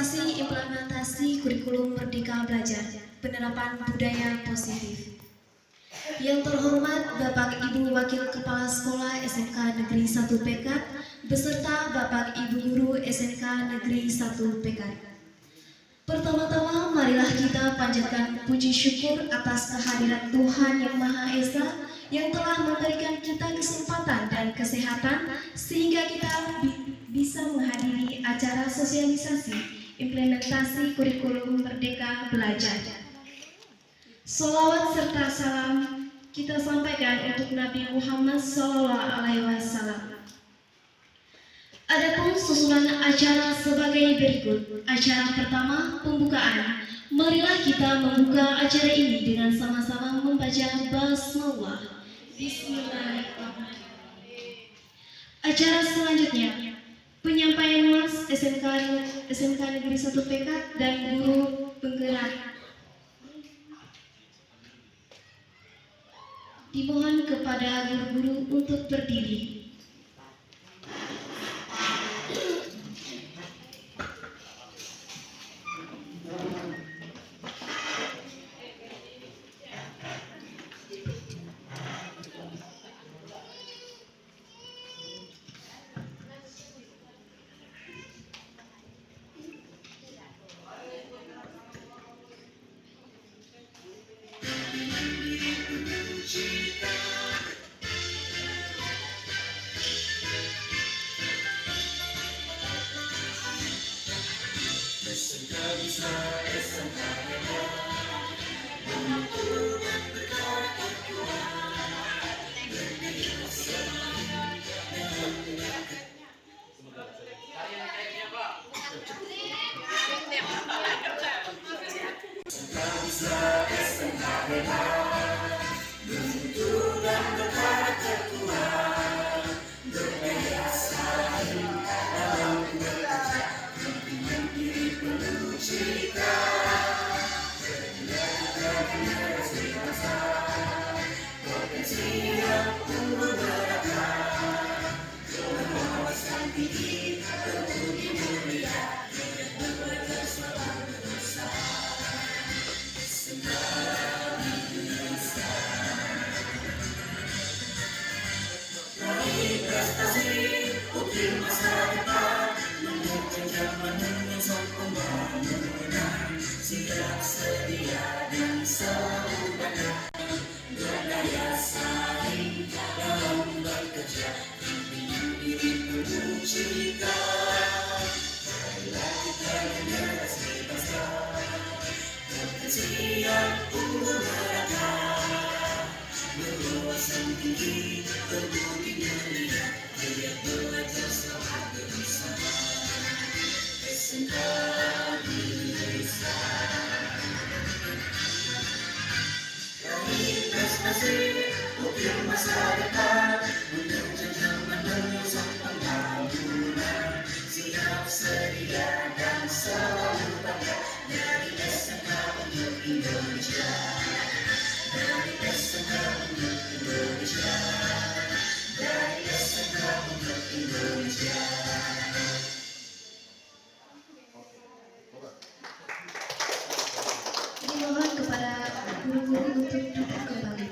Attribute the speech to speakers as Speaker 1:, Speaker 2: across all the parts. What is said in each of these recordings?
Speaker 1: Sosialisasi implementasi kurikulum Merdeka Belajar, penerapan budaya positif. Yang terhormat Bapak Ibu Wakil Kepala Sekolah SMK Negeri 1 Pekat beserta Bapak Ibu Guru SMK Negeri 1 Pekat. Pertama-tama marilah kita panjatkan puji syukur atas kehadiran Tuhan Yang Maha Esa yang telah memberikan kita kesempatan dan kesehatan sehingga kita bisa menghadiri acara sosialisasi implementasi kurikulum Merdeka Belajar. Sholawat serta salam kita sampaikan untuk Nabi Muhammad SAW. Adapun susunan acara sebagai berikut. Acara pertama, pembukaan. Marilah kita membuka acara ini dengan sama-sama membaca basmalah. Bismillahirrahmanirrahim. Acara selanjutnya, penyampaian Mas SMK Negeri 1 Pekat dan guru penggerak. Dimohon kepada guru-guru untuk berdiri. Dimohon kepada guru-guru untuk duduk kembali.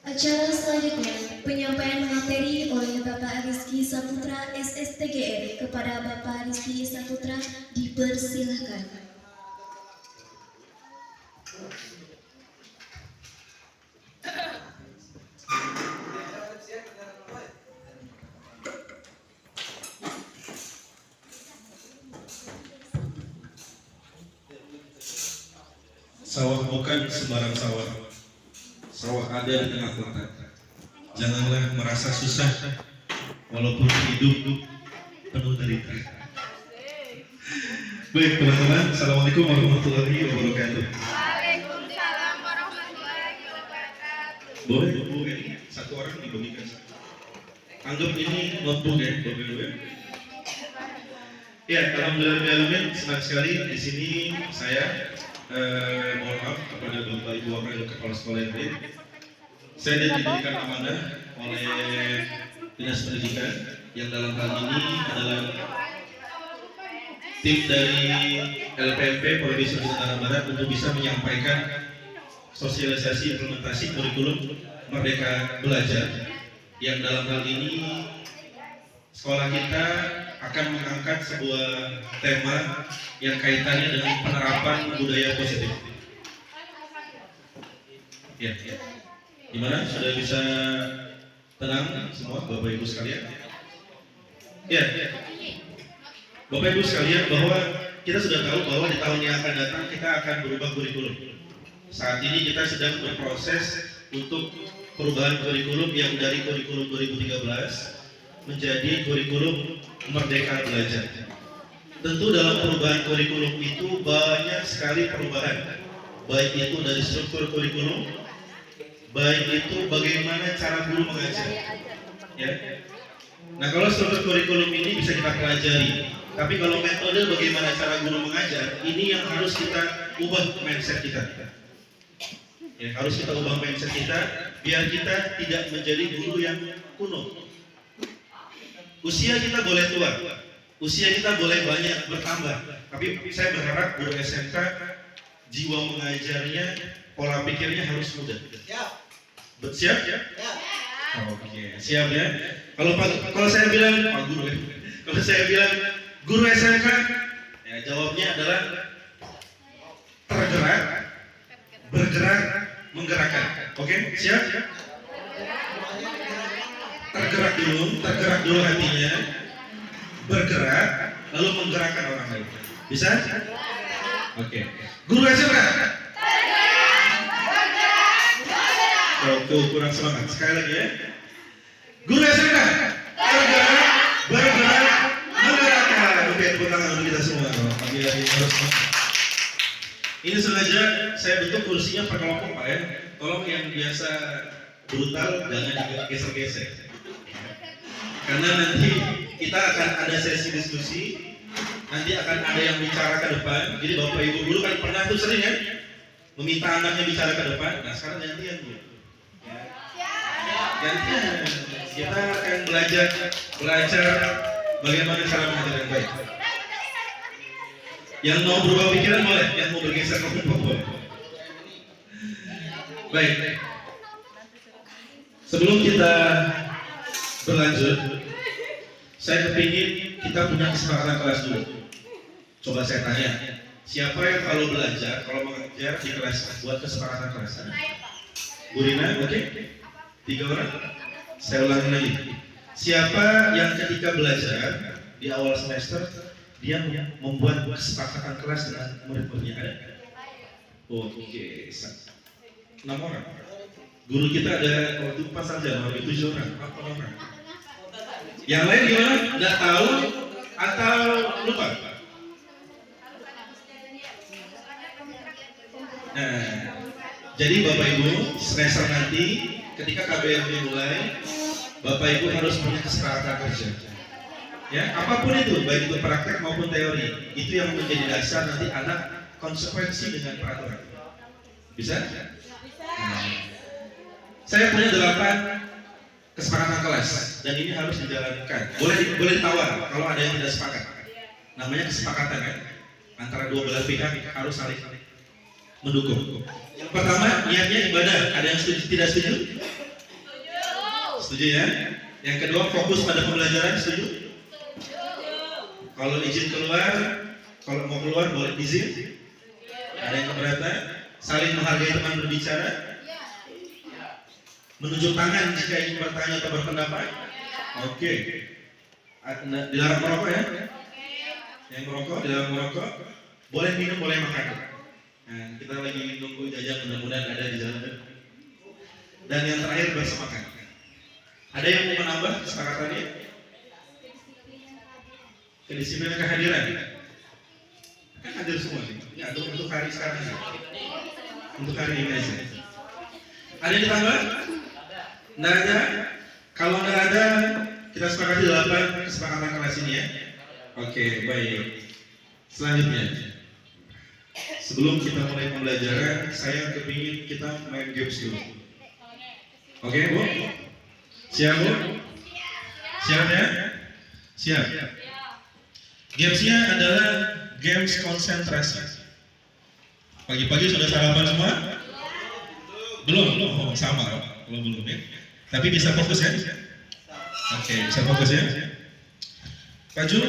Speaker 1: Acara selanjutnya, penyampaian materi oleh Bapak Rizky Saputra SSTGR. Kepada Bapak Rizky Saputra dipersilahkan.
Speaker 2: Sawah bukan sembarang sawah. Sawah ada di tengah kota. Janganlah merasa susah walaupun hidup penuh derita. Baik teman-teman, Assalamualaikum warahmatullahi wabarakatuh.
Speaker 3: Waalaikumsalam warahmatullahi wabarakatuh.
Speaker 2: Boleh satu orang dibagikan satu. Anggap ini notebook ya, Bapak-Ibu. Ya, alhamdulillah senang sekali di sini saya mohon maaf kepada Bapak Ibu Wakil Kepala Sekolah yang lain. Saya diberikan amanah oleh Dinas Pendidikan yang dalam hal ini adalah tim dari LPMP Provinsi Nusa Tenggara Barat untuk bisa menyampaikan sosialisasi implementasi kurikulum Merdeka Belajar, yang dalam hal ini sekolah kita akan mengangkat sebuah tema yang kaitannya dengan penerapan budaya positif. Ya, gimana? Sudah bisa tenang semua Bapak Ibu sekalian? Ya, Bapak Ibu sekalian, bahwa kita sudah tahu bahwa di tahun yang akan datang kita akan berubah kurikulum. Saat ini kita sedang berproses untuk perubahan kurikulum yang dari kurikulum 2013 menjadi kurikulum Merdeka Belajar. Tentu dalam perubahan kurikulum itu banyak sekali perubahan, baik itu dari struktur kurikulum, baik itu bagaimana cara guru mengajar. Ya. Nah, kalau struktur kurikulum ini bisa kita pelajari, tapi kalau metode bagaimana cara guru mengajar, ini yang harus kita ubah mindset kita. Ya, harus kita ubah mindset kita biar kita tidak menjadi guru yang kuno. Usia kita boleh tua, usia kita boleh banyak bertambah, tapi saya berharap guru SMK jiwa mengajarnya, pola pikirnya harus muda. Siap? Oke, siap ya. Kalau saya bilang Pak Guru, kalau saya bilang guru SMK, ya jawabnya adalah tergerak, bergerak, menggerakkan. Oke, siap? Tergerak dulu hatinya, bergerak, lalu menggerakkan orang lain. Bisa? Oke. Guru SMK. Tuh kurang semangat. Sekali lagi ya. Guru SMK. Tergerak, bergerak, menggerakkan. Oke, tepuk tangan untuk kita semua. Ini sengaja saya bentuk kursinya per kelompok Pak ya. Tolong yang biasa brutal jangan digeser-geser. Karena nanti kita akan ada sesi diskusi, nanti akan ada yang bicara ke depan. Jadi Bapak Ibu guru kan pernah tuh sering ya meminta anaknya bicara ke depan. Nah sekarang gantian Bu. Gantian. Kita akan belajar bagaimana cara mengajar yang baik. Yang mau berubah pikiran boleh, yang mau bergeser kelompok boleh. Baik. Sebelum kita berlanjut, saya kepingin kita punya kesepakatan kelas dulu. Coba saya tanya, siapa yang kalau belajar, kalau mengajar di kelas buat kesepakatan kelas? Bu Rina, oke? 3 orang. Saya ulangi lagi. Siapa yang ketika belajar di awal semester dia membuat kesepakatan kelas dengan murid-muridnya ada? Oke, 6 orang. Guru kita ada waktu pas saja, 7 orang, 8 orang. Yang lain gimana? Nggak tahu atau lupa? Nah, jadi Bapak Ibu semester nanti ketika KBM dimulai, Bapak Ibu harus punya kesepakatan kerja. Ya, apapun itu, baik itu praktek maupun teori, itu yang menjadi dasar nanti anak konsekuensi dengan peraturan. Bisa? Nah, saya punya 8 kesepakatan kelas dan ini harus dijalankan. Boleh ditawar kalau ada yang tidak sepakat. Namanya kesepakatan kan, antara dua belah pihak harus saling mendukung. Yang pertama niatnya ibadah. Ada yang setuju tidak setuju? Setuju ya. Yang kedua fokus pada pembelajaran, setuju? Kalau izin keluar, kalau mau keluar boleh izin. Ada yang keberatan? Saling menghargai teman berbicara. Menunjuk tangan jika ingin bertanya atau berpendapat. Oke. Dilarang merokok ya? Yang merokok, dilarang merokok. Boleh minum, boleh makan. Nah, kita lagi nunggu jajan, mudah-mudahan ada di jalan. Dan yang terakhir bersepakat. Ada yang mau menambah kesepakatannya? Kedisiplinan kehadiran. Kan hadir semua nih. Ya, untuk hari sekarang. Untuk hari ini aja. Ada yang ditambah? Nggak ada. Kalau nggak ada, kita sepakati 8 kesepakatan kelas ini ya. Oke, baik. Selanjutnya, sebelum kita mulai pembelajaran, saya kepingin kita main games dulu. Oke, Bu? Siap, Bu? Siap ya? Siap? Gamesnya adalah games konsentrasi. Pagi-pagi sudah sarapan semua? Belum? Oh, sama kalau belum ya. Tapi bisa fokus ya? Oke, bisa fokus ya? Pak Jul,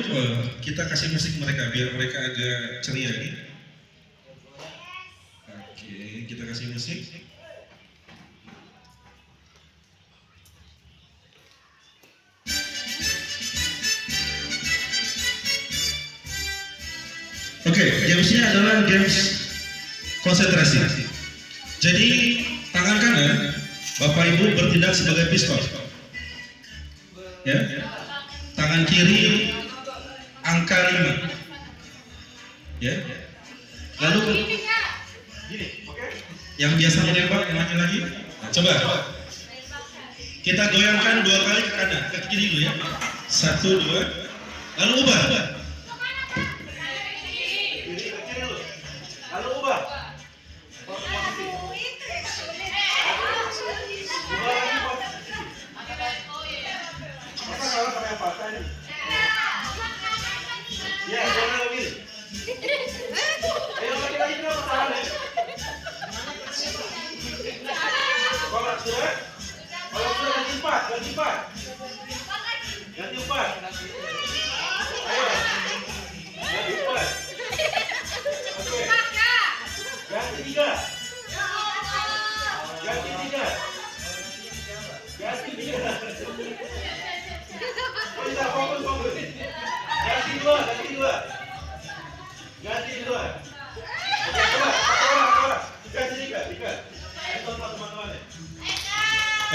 Speaker 2: kita kasih musik mereka biar mereka agak ceria nih. Oke, kita kasih musik. Oke, gamesnya adalah games konsentrasi. Jadi tangan kanan Bapak Ibu bertindak sebagai pistol, ya. Tangan kiri angka 5, ya. Lalu gini, yang biasa menembak yang lagi. Nah, coba kita goyangkan 2 kali ke kanan, ke kiri dulu ya. 1, 2, lalu ubah.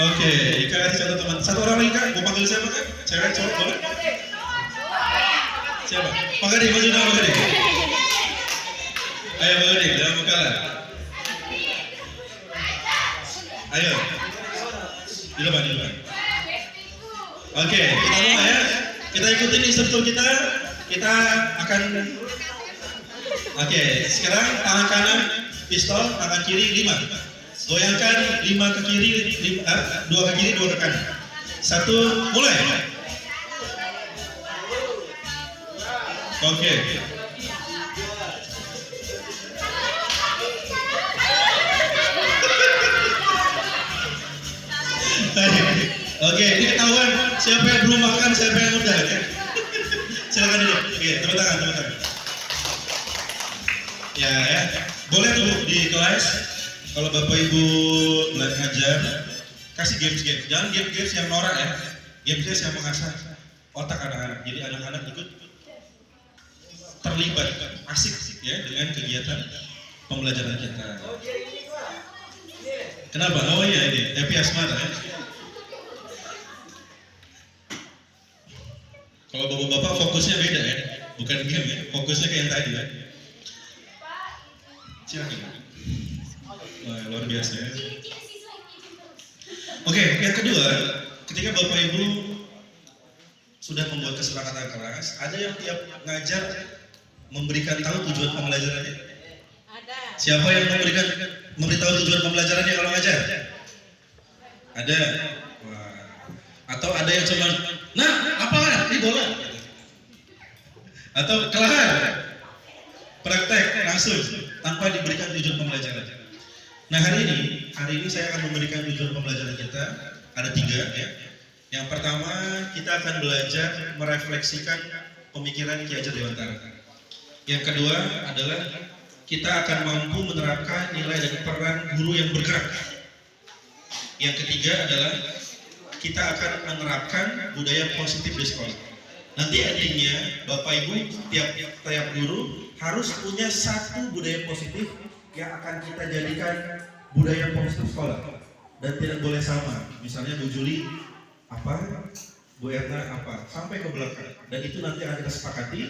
Speaker 2: Oke, Ika kasih satu teman. Satu orang lagi Kak, mau panggil siapa Kak? Cewek, cowok, boleh? Siapa? Pak Gadi, maju dong Pak Gadi. Ayo Pak Gadi, jangan mau kalah. Ayo. Di depan, di depan. Oke, kita mulai ya. Kita ikutin instruktur kita. Kita akan. Oke, sekarang tangan kanan pistol, tangan kiri 5. Goyangkan 5 ke kiri, 2 ke kiri, 2 ke kanan. 1, mulai. Oke. Oke, ini ketahuan siapa yang belum makan, siapa yang udah ya. Silakan duduk. Oke, tepuk tangan, tepuk tangan. Ya, ya. Boleh tuh di kelas. Kalau Bapak Ibu ngajar, kasih games-games. Jangan games-games yang norak ya. Games-games yang mengasah otak anak-anak. Jadi anak-anak ikut terlibat, asik ya dengan kegiatan pembelajaran kita. Kenapa? Oh iya ini, Happy Asmara ya. Kalau bapak-bapak fokusnya beda ya, bukan game ya, fokusnya kayak yang tadi ya. Silakan. Wah, luar biasa ya. Oke, yang kedua, ketika Bapak Ibu sudah membuat kesepakatan keras, ada yang tiap ngajar memberikan tahu tujuan pembelajarannya?
Speaker 3: Ada.
Speaker 2: Siapa yang memberitahu tujuan pembelajarannya kalau ngajar? Ada. Wah. Atau ada yang cuma, nah, apaan? Ini bola. Atau kelahar. Praktek langsung tanpa diberikan tujuan pembelajaran. Nah hari ini saya akan memberikan tujuan pembelajaran kita ada 3 ya. Yang pertama kita akan belajar merefleksikan pemikiran Ki Hajar Dewantara. Yang kedua adalah kita akan mampu menerapkan nilai dan peran guru yang bergerak. Yang ketiga adalah kita akan menerapkan budaya positif di sekolah. Nanti endingnya Bapak Ibu tiap guru harus punya satu budaya positif yang akan kita jadikan budaya positif sekolah dan tidak boleh sama. Misalnya Bu Juli apa, Bu Erna apa, sampai ke belakang. Dan itu nanti akan kita sepakati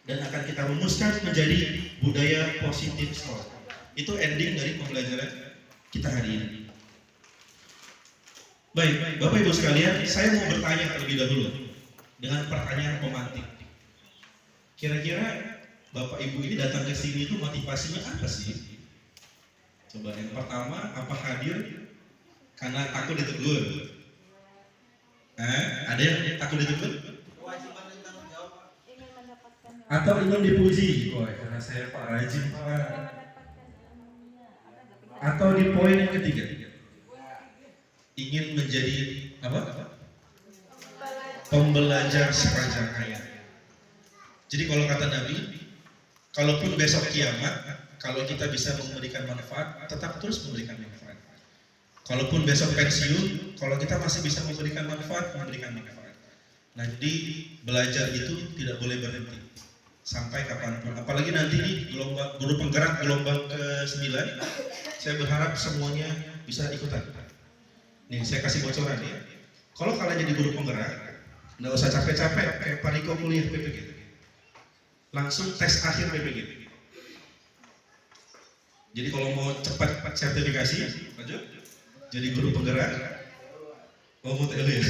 Speaker 2: dan akan kita rumuskan menjadi budaya positif sekolah. Itu ending dari pembelajaran kita hari ini. Baik, Bapak Ibu sekalian, saya mau bertanya terlebih dahulu dengan pertanyaan pemantik. Kira-kira Bapak Ibu ini datang ke sini itu motivasinya apa sih? Coba yang pertama, apa hadir karena takut ditegur? Ada yang takut ditegur? Atau ingin dipuji? Wah, karena saya Pak rajin Pak. Atau di poin yang ketiga, ingin menjadi apa? Pembelajar sepanjang hayat. Jadi kalau kata Nabi, kalaupun besok kiamat, kalau kita bisa memberikan manfaat, tetap terus memberikan manfaat. Kalaupun besok pensiun, kalau kita masih bisa memberikan manfaat, memberikan manfaat. Nah, jadi belajar itu tidak boleh berhenti sampai kapanpun. Apalagi nanti nih gelombang guru penggerak gelombang ke-9, saya berharap semuanya bisa ikutan. Nih, saya kasih bocoran ya. Kalau kalian jadi guru penggerak, nggak usah capek-capek kayak Pak Riko kuliah PPG. Langsung tes akhir PPG. Jadi kalau mau cepat sertifikasi, lanjut jadi guru penggerak. Oh, mau TLU ya?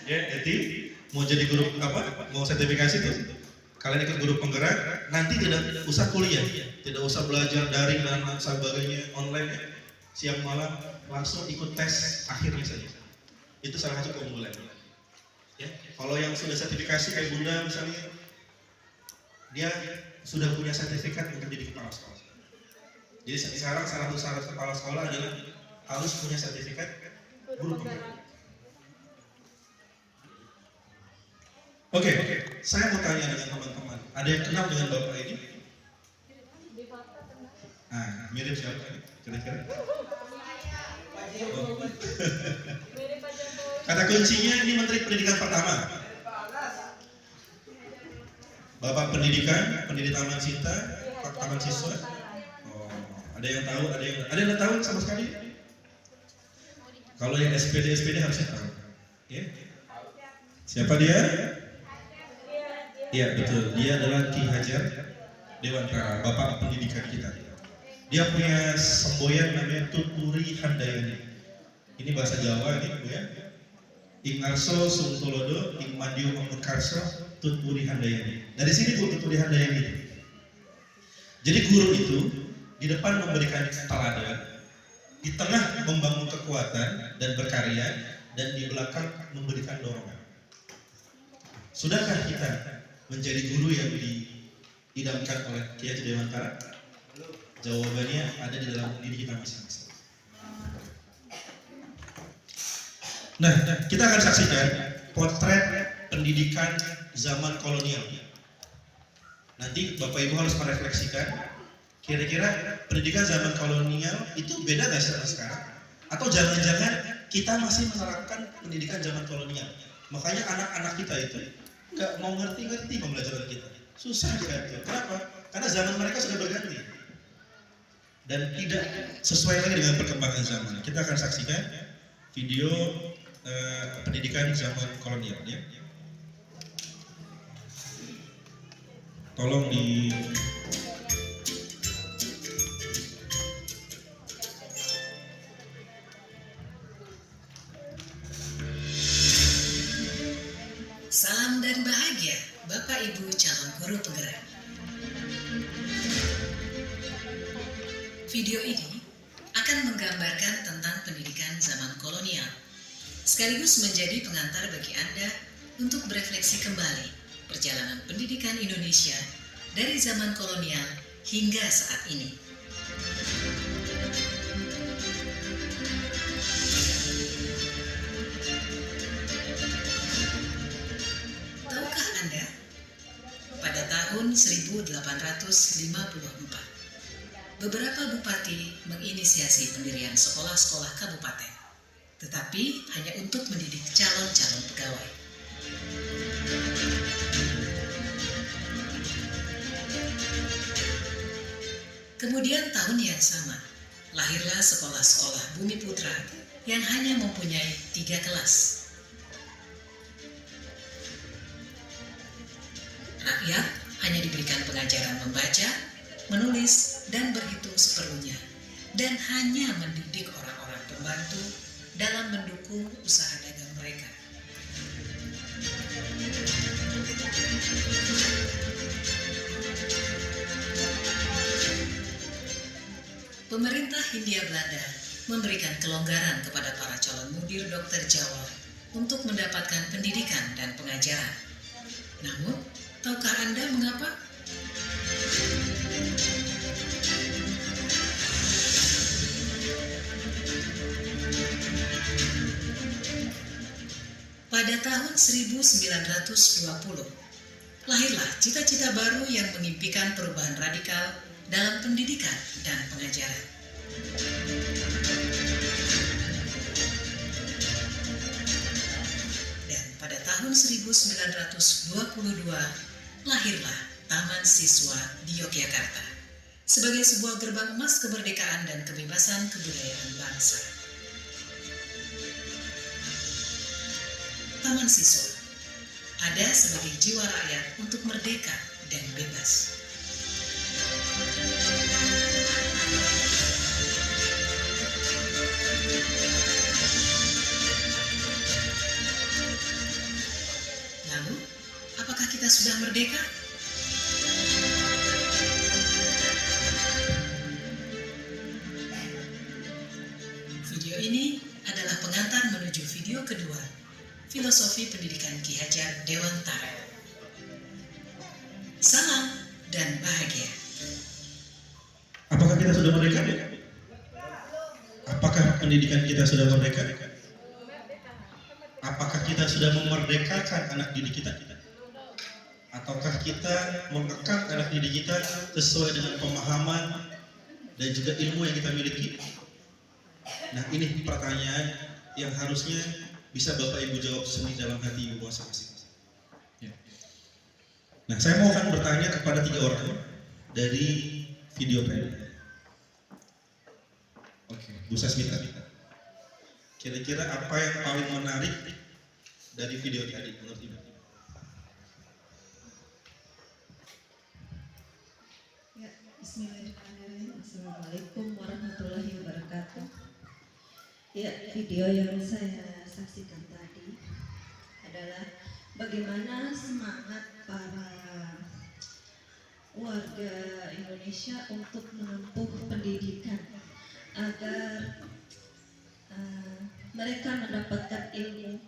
Speaker 2: Ya, jadi mau jadi guru apa? Mau sertifikasi tuh? Kalian ikut guru penggerak, nanti tidak usah kuliah, tidak usah belajar daring dan sebagainya online ya. Siang malam langsung ikut tes akhirnya saja. Itu salah satu keunggulan. Ya, kalau yang sudah sertifikasi kayak Bunda misalnya, dia sudah punya sertifikat untuk jadi kepala sekolah. Jadi sekarang salah satu syarat kepala sekolah adalah harus punya sertifikat guru penggerak. Oke, saya mau tanya dengan teman-teman. Ada yang kenal dengan Bapak ini? Mirip siapa? Kira-kira? Oh. Kata kuncinya ini Menteri Pendidikan pertama. Bapak Pendidikan, Pendidikan Taman Cinta, Taman Siswa. Oh, ada yang tahu? Ada yang tahu sama sekali? Kalau yang SPD harusnya tahu. Ya? Siapa dia? Iya betul, dia adalah Ki Hajar Dewantara, Bapak Pendidikan kita. Dia punya semboyan namanya Tuturi Handayani. Ini bahasa Jawa nih Bu ya. Ing Arso Sungtolodo, Ing Madiu Mamutkarso, Tuturi Handayani. Dari sini Bu Tuturi Handayani. Jadi guru itu di depan memberikan teladan, di tengah membangun kekuatan dan berkarya, dan di belakang memberikan dorongan. Sudahkah kita menjadi guru yang diidamkan oleh Ki Hajar Dewantara? Jawabannya ada di dalam diri kita masing-masing. Nah, kita akan saksikan potret pendidikan zaman kolonial. Nanti Bapak Ibu harus merefleksikan, kira-kira pendidikan zaman kolonial itu beda nggak sama sekarang? Atau jangan-jangan kita masih menerapkan pendidikan zaman kolonial? Makanya anak-anak kita itu nggak mau ngerti pembelajaran kita, susah diatur. Kenapa? Karena zaman mereka sudah berganti dan tidak sesuai lagi dengan perkembangan zaman. Kita akan saksikan video pendidikan zaman kolonial ya. Tolong di
Speaker 4: Salam dan bahagia, Bapak Ibu calon guru penggerak. Video ini akan menggambarkan tentang pendidikan zaman kolonial, sekaligus menjadi pengantar bagi Anda untuk berefleksi kembali perjalanan pendidikan Indonesia dari zaman kolonial hingga saat ini. Tahukah Anda, pada tahun 1854, beberapa bupati menginisiasi pendirian sekolah-sekolah kabupaten, tetapi hanya untuk mendidik calon-calon pegawai. Kemudian tahun yang sama, lahirlah sekolah-sekolah Bumi Putra yang hanya mempunyai 3 kelas. Rakyat hanya diberikan pengajaran membaca, menulis, dan berhitung seperlunya, dan hanya mendidik orang-orang pembantu dalam mendukung usaha dagang mereka. Pemerintah Hindia Belanda memberikan kelonggaran kepada para calon mudir dokter Jawa untuk mendapatkan pendidikan dan pengajaran. Namun, Tahukah Anda mengapa? Pada tahun 1920, lahirlah cita-cita baru yang mengimpikan perubahan radikal dalam pendidikan dan pengajaran. Dan pada tahun 1922, lahirlah Taman Siswa di Yogyakarta sebagai sebuah gerbang emas kemerdekaan dan kebebasan kebudayaan bangsa. Taman Siswa ada sebagai jiwa rakyat untuk merdeka dan bebas. Lalu, apakah kita sudah merdeka? Video ini adalah pengantar menuju video kedua, Filosofi Pendidikan Ki Hajar Dewantara. Salam dan bahagia.
Speaker 2: Apakah kita sudah merdeka? Apakah pendidikan kita sudah merdeka? Apakah kita sudah memerdekakan anak didik kita? Ataukah kita mengekang anak didik kita sesuai dengan pemahaman dan juga ilmu yang kita miliki? Nah, ini pertanyaan yang harusnya bisa Bapak Ibu jawab sendiri dalam hati Ibu masing-masing. Ya. Nah, saya mau akan bertanya kepada 3 orang dari video tadi. Oke, Bu Sasmita. Kira-kira apa yang paling menarik dari video tadi menurut Ibu?
Speaker 5: Ya, bismillahirrahmanirrahim. Assalamualaikum warahmatullahi wabarakatuh. Ya, video yang saya saksikan tadi adalah bagaimana semangat para warga Indonesia untuk menempuh pendidikan agar mereka mendapatkan ilmu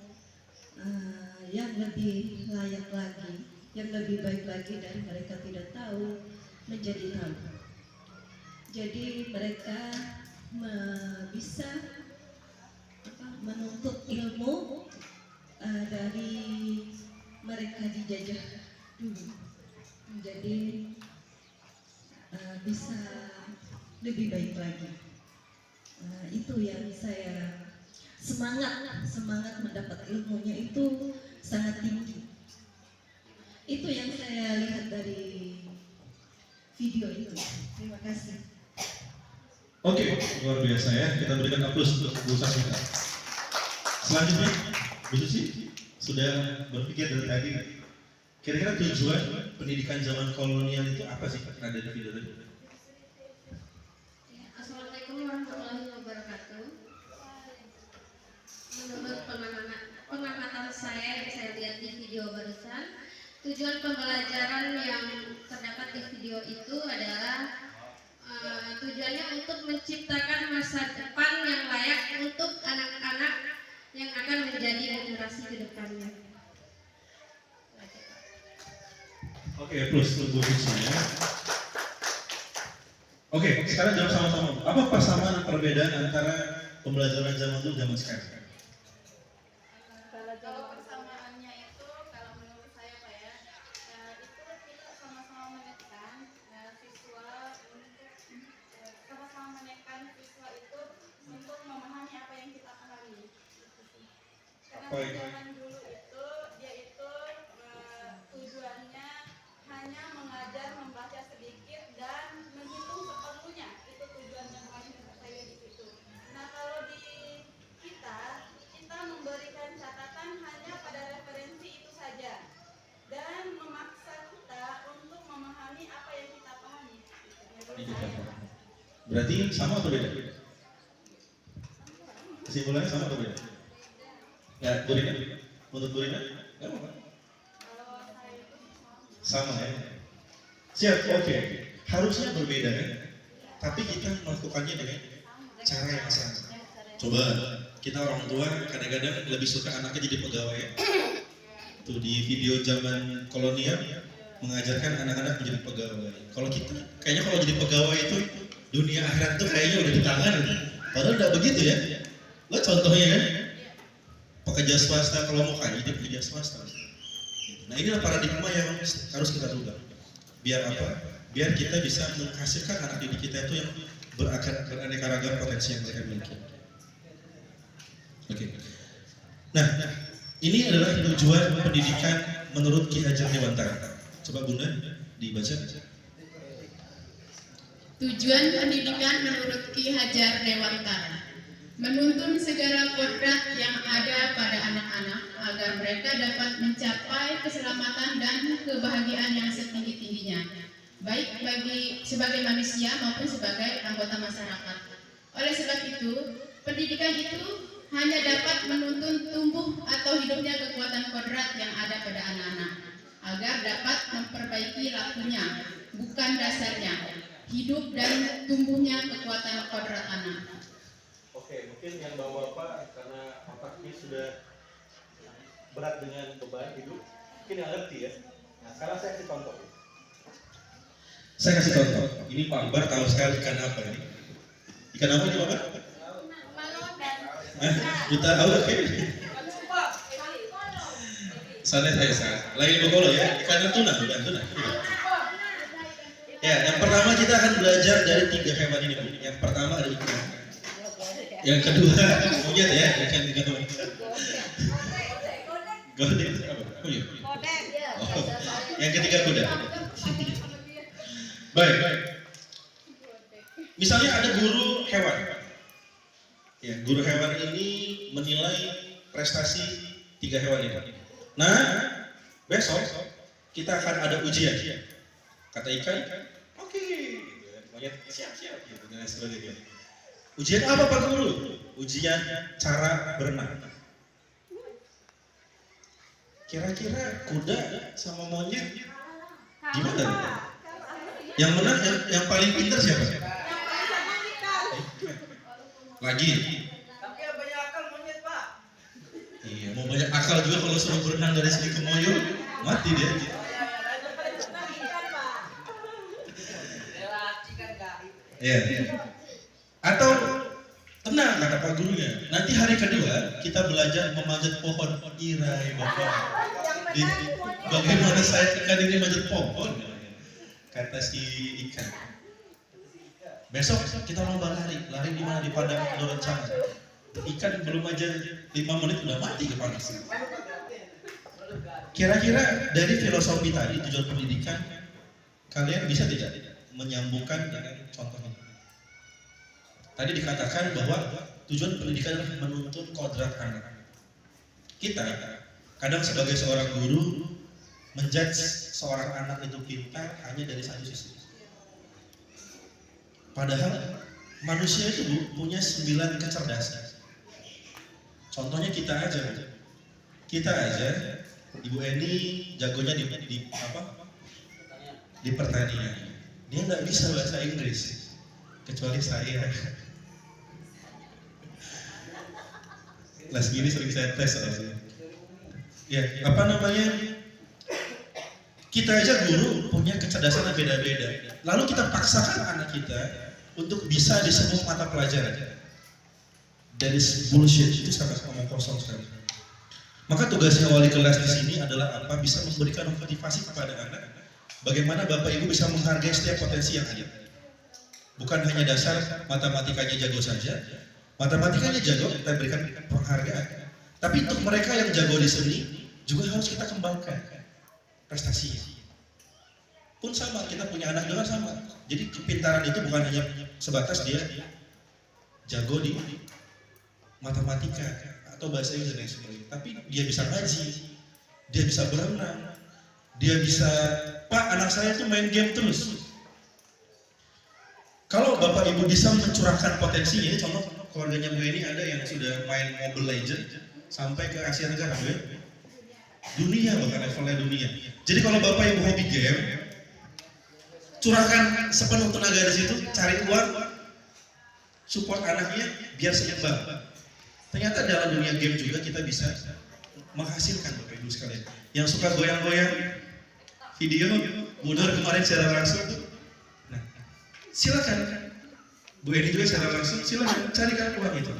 Speaker 5: yang lebih layak lagi, yang lebih baik lagi dari mereka tidak tahu menjadi tahu. Jadi mereka bisa menuntut ilmu dari mereka dijajah dulu, menjadi bisa lebih baik lagi. Itu yang saya semangat mendapat ilmunya itu sangat tinggi. Itu yang saya lihat dari video itu. Terima kasih.
Speaker 2: Oke, luar biasa ya. Kita berikan aplaus untuk Bu Sasmita. Selanjutnya, Bu Susi sudah berpikir dari tadi. Kira-kira tujuan pendidikan zaman kolonial itu apa sih Pak? Ada di video tadi.
Speaker 3: Assalamualaikum warahmatullahi wabarakatuh. Menurut pengamatan saya yang saya lihat di video barusan, tujuan pembelajaran yang terdapat di video itu adalah tujuannya untuk menciptakan masa depan yang layak untuk anak-anak yang akan menjadi generasi ke depannya.
Speaker 2: Oke, plus untuk Bu Susi ya. Oke, sekarang jawab sama-sama. Apa persamaan perbedaan antara pembelajaran zaman dulu dan zaman sekarang?
Speaker 3: Kalau persamaannya itu, kalau menurut saya Pak ya, itu kita sama-sama menekan siswa untuk sama-sama menekan siswa itu untuk memahami apa yang kita pahami. Karena
Speaker 2: Apa itu?
Speaker 3: zaman dulu itu dia itu tujuannya hanya mengajar membaca sedikit dan menghitung seperlunya. Itu tujuannya paling saya di situ. Nah kalau di kita memberikan catatan hanya pada referensi itu saja dan memaksa kita untuk memahami apa yang kita pahami. Menurut saya.
Speaker 2: Berarti sama atau beda? Kesimpulannya sama atau beda? Ya, Bu Rina. Untuk Bu Rina? Nggak apa-apa.
Speaker 3: Kalau saya itu
Speaker 2: Sama ya. Siap, oke. Harusnya berbeda ya. Tapi kita melakukannya dengan cara yang sama. Coba kita orang tua kadang-kadang lebih suka anaknya jadi pegawai. Tuh di video zaman kolonial mengajarkan anak-anak menjadi pegawai. Kalau kita, kayaknya kalau jadi pegawai itu dunia akhirat tuh kayaknya udah di tangan. Padahal tidak begitu ya. Lo contohnya kan, pekerja swasta kalau mau kaya dia pekerja swasta. Nah inilah paradigma yang harus kita rubah. Biar apa? Biar kita bisa menghasilkan anak didik kita itu yang beraneka ragam potensi yang mereka miliki. Oke. Nah, ini adalah tujuan pendidikan menurut Ki Hajar Dewantara. Coba Bunda dibaca.
Speaker 6: Tujuan pendidikan menurut Ki Hajar Dewantara menuntun segala kodrat yang ada pada anak-anak agar mereka dapat mencapai keselamatan dan kebahagiaan yang setinggi-tingginya, baik sebagai manusia maupun sebagai anggota masyarakat. Oleh sebab itu, pendidikan itu hanya dapat menuntun tumbuh atau hidupnya kekuatan kodrat yang ada pada anak-anak, agar dapat memperbaiki lakunya, bukan dasarnya, hidup dan tumbuhnya kekuatan kodrat anak.
Speaker 2: Oke, mungkin yang bapak-bapak karena otaknya sudah berat dengan beban hidup, mungkin yang ngerti ya. Nah, sekarang saya kasih contoh. Saya kasih contoh. Ini Pak Akbar tahu sekali ikan apa ini? Ikan apa ini Bapak? Kita tahu oke. Sana saya. Lagi bokolo ya. Ikan tuna, bukan tuna. Ya, yang pertama kita akan belajar dari 3 hewan ini. Yang pertama ada ikan. Yang kedua monyet ya, ikan tiga. Godek apa? Oh iya. Oh, yang ketiga kuda. Baik. Misalnya ada guru hewan. Ya, guru hewan ini menilai prestasi 3 hewan ini. Nah, besok kita akan ada ujian. Kata ikan, oke. Monyet siap-siap gitu dan sebagainya. Ujian apa Pak Guru? Ujian cara berenang. Kira-kira kuda sama monyet gimana? Yang menang, yang paling pintar siapa? Lagi.
Speaker 3: Tapi yang banyak akal monyet Pak.
Speaker 2: Iya, mau banyak akal juga kalau suruh berenang dari sini ke Moyo, mati dia. Iya. Atau tenang kata Pak Gurunya, nanti hari kedua kita belajar memanjat pohon. Irai Bapak. Bagaimana saya ikan ini manjat pohon? Kata si ikan. Besok kita lomba lari di mana? Di padang Dorencana. Ikan belum aja 5 menit udah mati kepanasan. Kira-kira dari filosofi tadi tujuan pendidikan, kalian bisa tidak menyambungkan dengan contoh ini? Tadi dikatakan bahwa tujuan pendidikan adalah menuntun kodrat anak. Kita kadang sebagai seorang guru menjudge seorang anak itu pintar hanya dari satu sisi. Padahal manusia itu punya 9 kecerdasan. Contohnya kita aja, Ibu Eni jagonya di pertanian. Dia nggak bisa bahasa Inggris, kecuali saya. Kelas gini sering saya tes soalnya. Ya, kita aja guru punya kecerdasan yang beda-beda. Lalu kita paksakan anak kita untuk bisa di semua mata pelajaran. Dari bullshit itu sangat ngomong kosong sekali. Maka tugasnya wali kelas di sini adalah apa? Bisa memberikan motivasi kepada anak. Bagaimana Bapak Ibu bisa menghargai setiap potensi yang ada. Bukan hanya dasar matematikanya jago saja. Matematikanya jago, kita berikan penghargaan. Tapi untuk mereka yang jago di seni juga harus kita kembangkan prestasinya. Pun sama, kita punya anak juga sama. Jadi kepintaran itu bukan hanya sebatas dia jago di matematika atau bahasa Inggris dan sebagainya, tapi dia bisa ngaji, dia bisa berenang, dia bisa, Pak anak saya tuh main game terus. Kalau Bapak Ibu bisa mencurahkan potensinya, ini contoh keluarganya Bu ini ada yang sudah main Mobile Legends sampai ke Asia Tenggara, dunia bahkan levelnya dunia. Jadi kalau Bapak Ibu hobi game, curahkan sepenuh tenaga di situ, cari uang, support anaknya biar seimbang. Ternyata dalam dunia game juga kita bisa menghasilkan Bapak Ibu sekalian. Yang suka goyang-goyang, video Bu Nur kemarin secara langsung. Nah, silakan Bu Eni juga secara langsung, silakan carikan uang itu.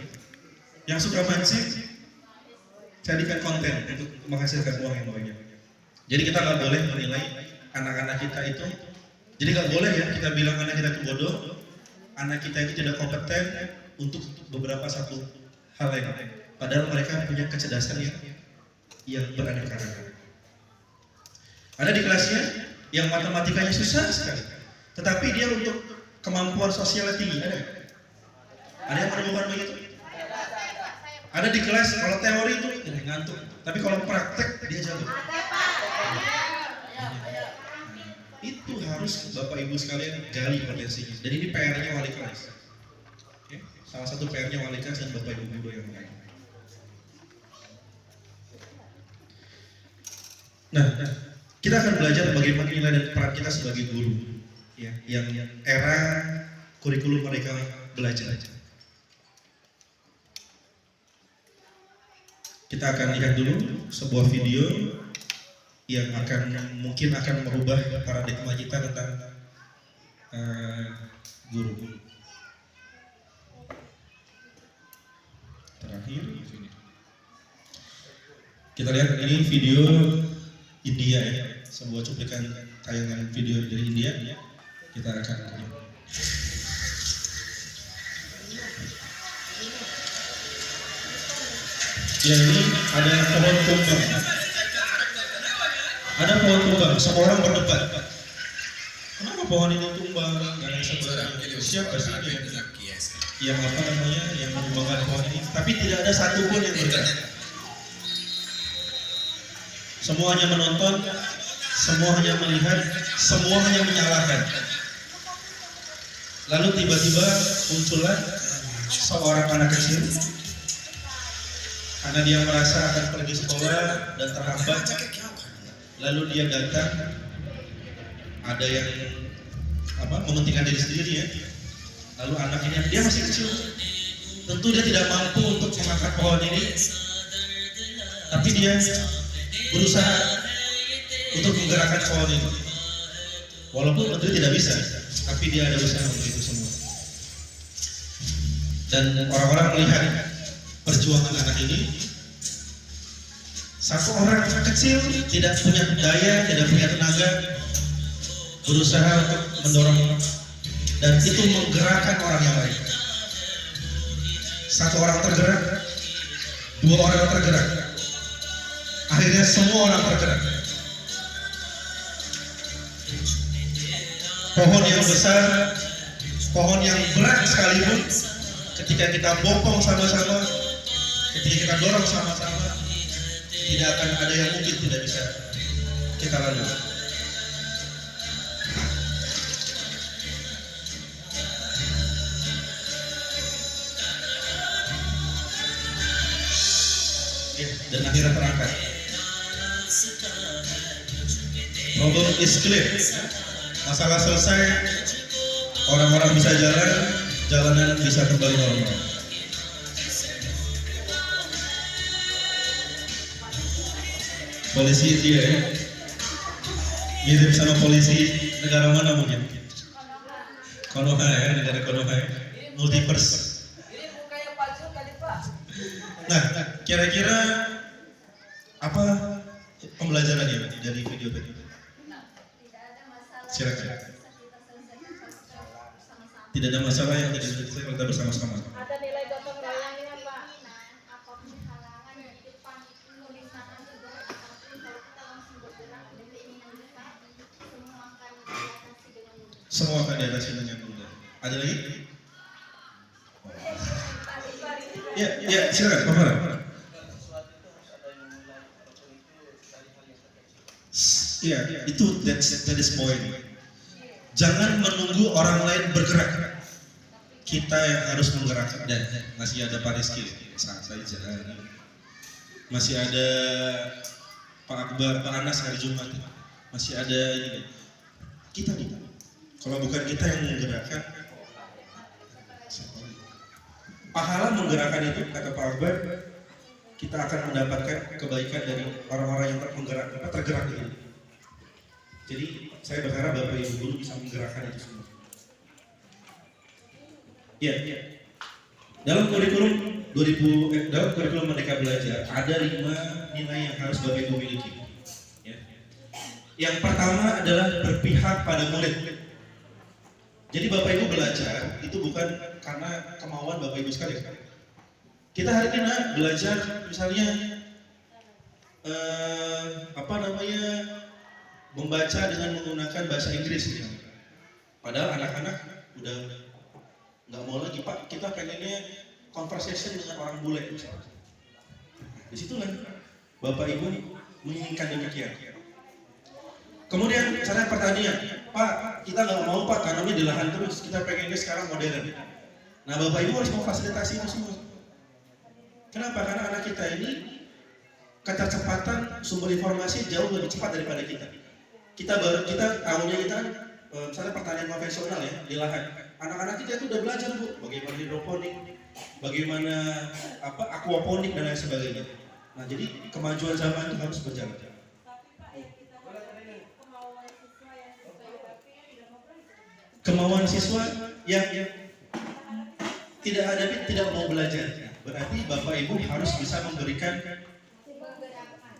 Speaker 2: Yang suka mancing, carikan konten untuk menghasilkan uang yang banyak. Jadi kita nggak boleh menilai anak-anak kita itu. Jadi nggak boleh ya kita bilang anak kita itu bodoh, anak kita itu tidak kompeten untuk beberapa satu hal lain. Padahal mereka punya kecerdasan yang beraneka ragam. Ada di kelasnya yang matematikanya susah sekali, tetapi dia untuk kemampuan sosialnya tinggi. Ada yang menemukan begitu? Ada di kelas kalau teori itu ngantuk, tapi kalau praktek dia jago. Itu harus Bapak Ibu sekalian gali potensinya. Dan ini PR-nya wali kelas. Oke? Salah satu PR-nya wali kelas dan Bapak Ibu guru yang lain. Nah, kita akan belajar bagaimana nilai dan peran kita sebagai guru, ya, yang era kurikulum mereka belajar. Kita akan lihat dulu sebuah video yang mungkin akan merubah paradigma kita tentang guru. Terakhir, kita lihat ini video India ya, sebuah cuplikan tayangan video dari India. Kita akan lihat. Ya, ini ada pohon tumbang. Ada pohon tumbang, semua orang berdebat. Kenapa pohon ini tumbang? Dan sebagainya. Siapa sih yang apa namanya yang menumbangkan pohon ini? Tapi tidak ada satupun yang bergerak. Semua hanya menonton, semua hanya melihat, semua hanya menyalahkan. Lalu tiba-tiba muncullah seorang anak kecil. Karena dia merasa akan pergi sekolah dan terhambat, lalu dia datang. Ada yang mementingkan diri sendiri ya. Lalu anak ini dia masih kecil, tentu dia tidak mampu untuk mengangkat pohon ini, tapi dia berusaha untuk menggerakkan pohon ini. Walaupun tentu tidak bisa, tapi dia ada usaha untuk itu semua. Dan orang-orang melihat perjuangan anak ini. Satu orang kecil tidak punya daya, tidak punya tenaga, berusaha untuk mendorong, dan itu menggerakkan orang yang lain. Satu orang tergerak, dua orang tergerak, akhirnya semua orang tergerak. Pohon yang besar, pohon yang berat sekalipun, ketika kita bopong sama-sama, ketika kita dorong sama-sama, tidak akan ada yang mungkin tidak bisa kita lalui. Ya, dan akhirnya terangkat. Problem is clear. Masalah selesai, orang-orang bisa jalan, jalanan bisa kembali normal. Polisi India ya, mirip sama polisi negara mana mungkin? Konoha ya, negara Konoha ya, multiverse. Nah, kira-kira apa pembelajarannya dari video tadi? Silakan. Tidak ada masalah yang tidak bisa kita bersama-sama.
Speaker 3: Ada nilai gotong royongnya Pak.
Speaker 7: Apapun halangan di depan tulisan juga, apapun kalau kita langsung bergerak dan keinginan kita, semua akan diatasi dengan mudah.
Speaker 2: Ada lagi? Ya, silakan, Pak Farah. Ya, itu that is point. Jangan menunggu orang lain bergerak. Kita yang harus menggerakkan. Dan masih ada Pak Rizky, saat saja. Masih ada Pak Akbar, Pak Anas hari Jumat. Masih ada ini. Kita. Kalau bukan kita yang menggerakkan, pahala menggerakkan itu, kata Pak Akbar, kita akan mendapatkan kebaikan dari orang-orang yang tergerak ini. Jadi saya berharap Bapak Ibu guru bisa menggerakkan itu semua. Ya, dalam kurikulum dalam kurikulum Merdeka Belajar ada 5 nilai yang harus Bapak Ibu miliki. Ya. Yang pertama adalah berpihak pada murid. Jadi Bapak Ibu belajar itu bukan karena kemauan Bapak Ibu sekalian. Kita hari ini belajar misalnya membaca dengan menggunakan bahasa Inggris misalnya. Padahal anak-anak udah nggak mau lagi, Pak, kita pengennya conversation dengan orang bule misalnya. Di situlah Bapak Ibu menginginkan demikian. Kemudian cara pertanian, Pak, kita nggak mau Pak tanamnya di lahan terus, kita pengennya sekarang modern. Nah Bapak Ibu harus memfasilitasi itu semua. Kenapa? Karena anak kita ini kecepatan sumber informasi jauh lebih cepat daripada kita. Kita tahunya kita misalnya pertanian konvensional ya di lahan. Anak-anak kita itu udah belajar Bu, bagaimana hidroponik, bagaimana aquaponik dan lain sebagainya. Nah jadi kemajuan zaman itu harus berjalan. Kemauan siswa yang tidak ada tidak mau belajar, berarti Bapak Ibu harus bisa memberikan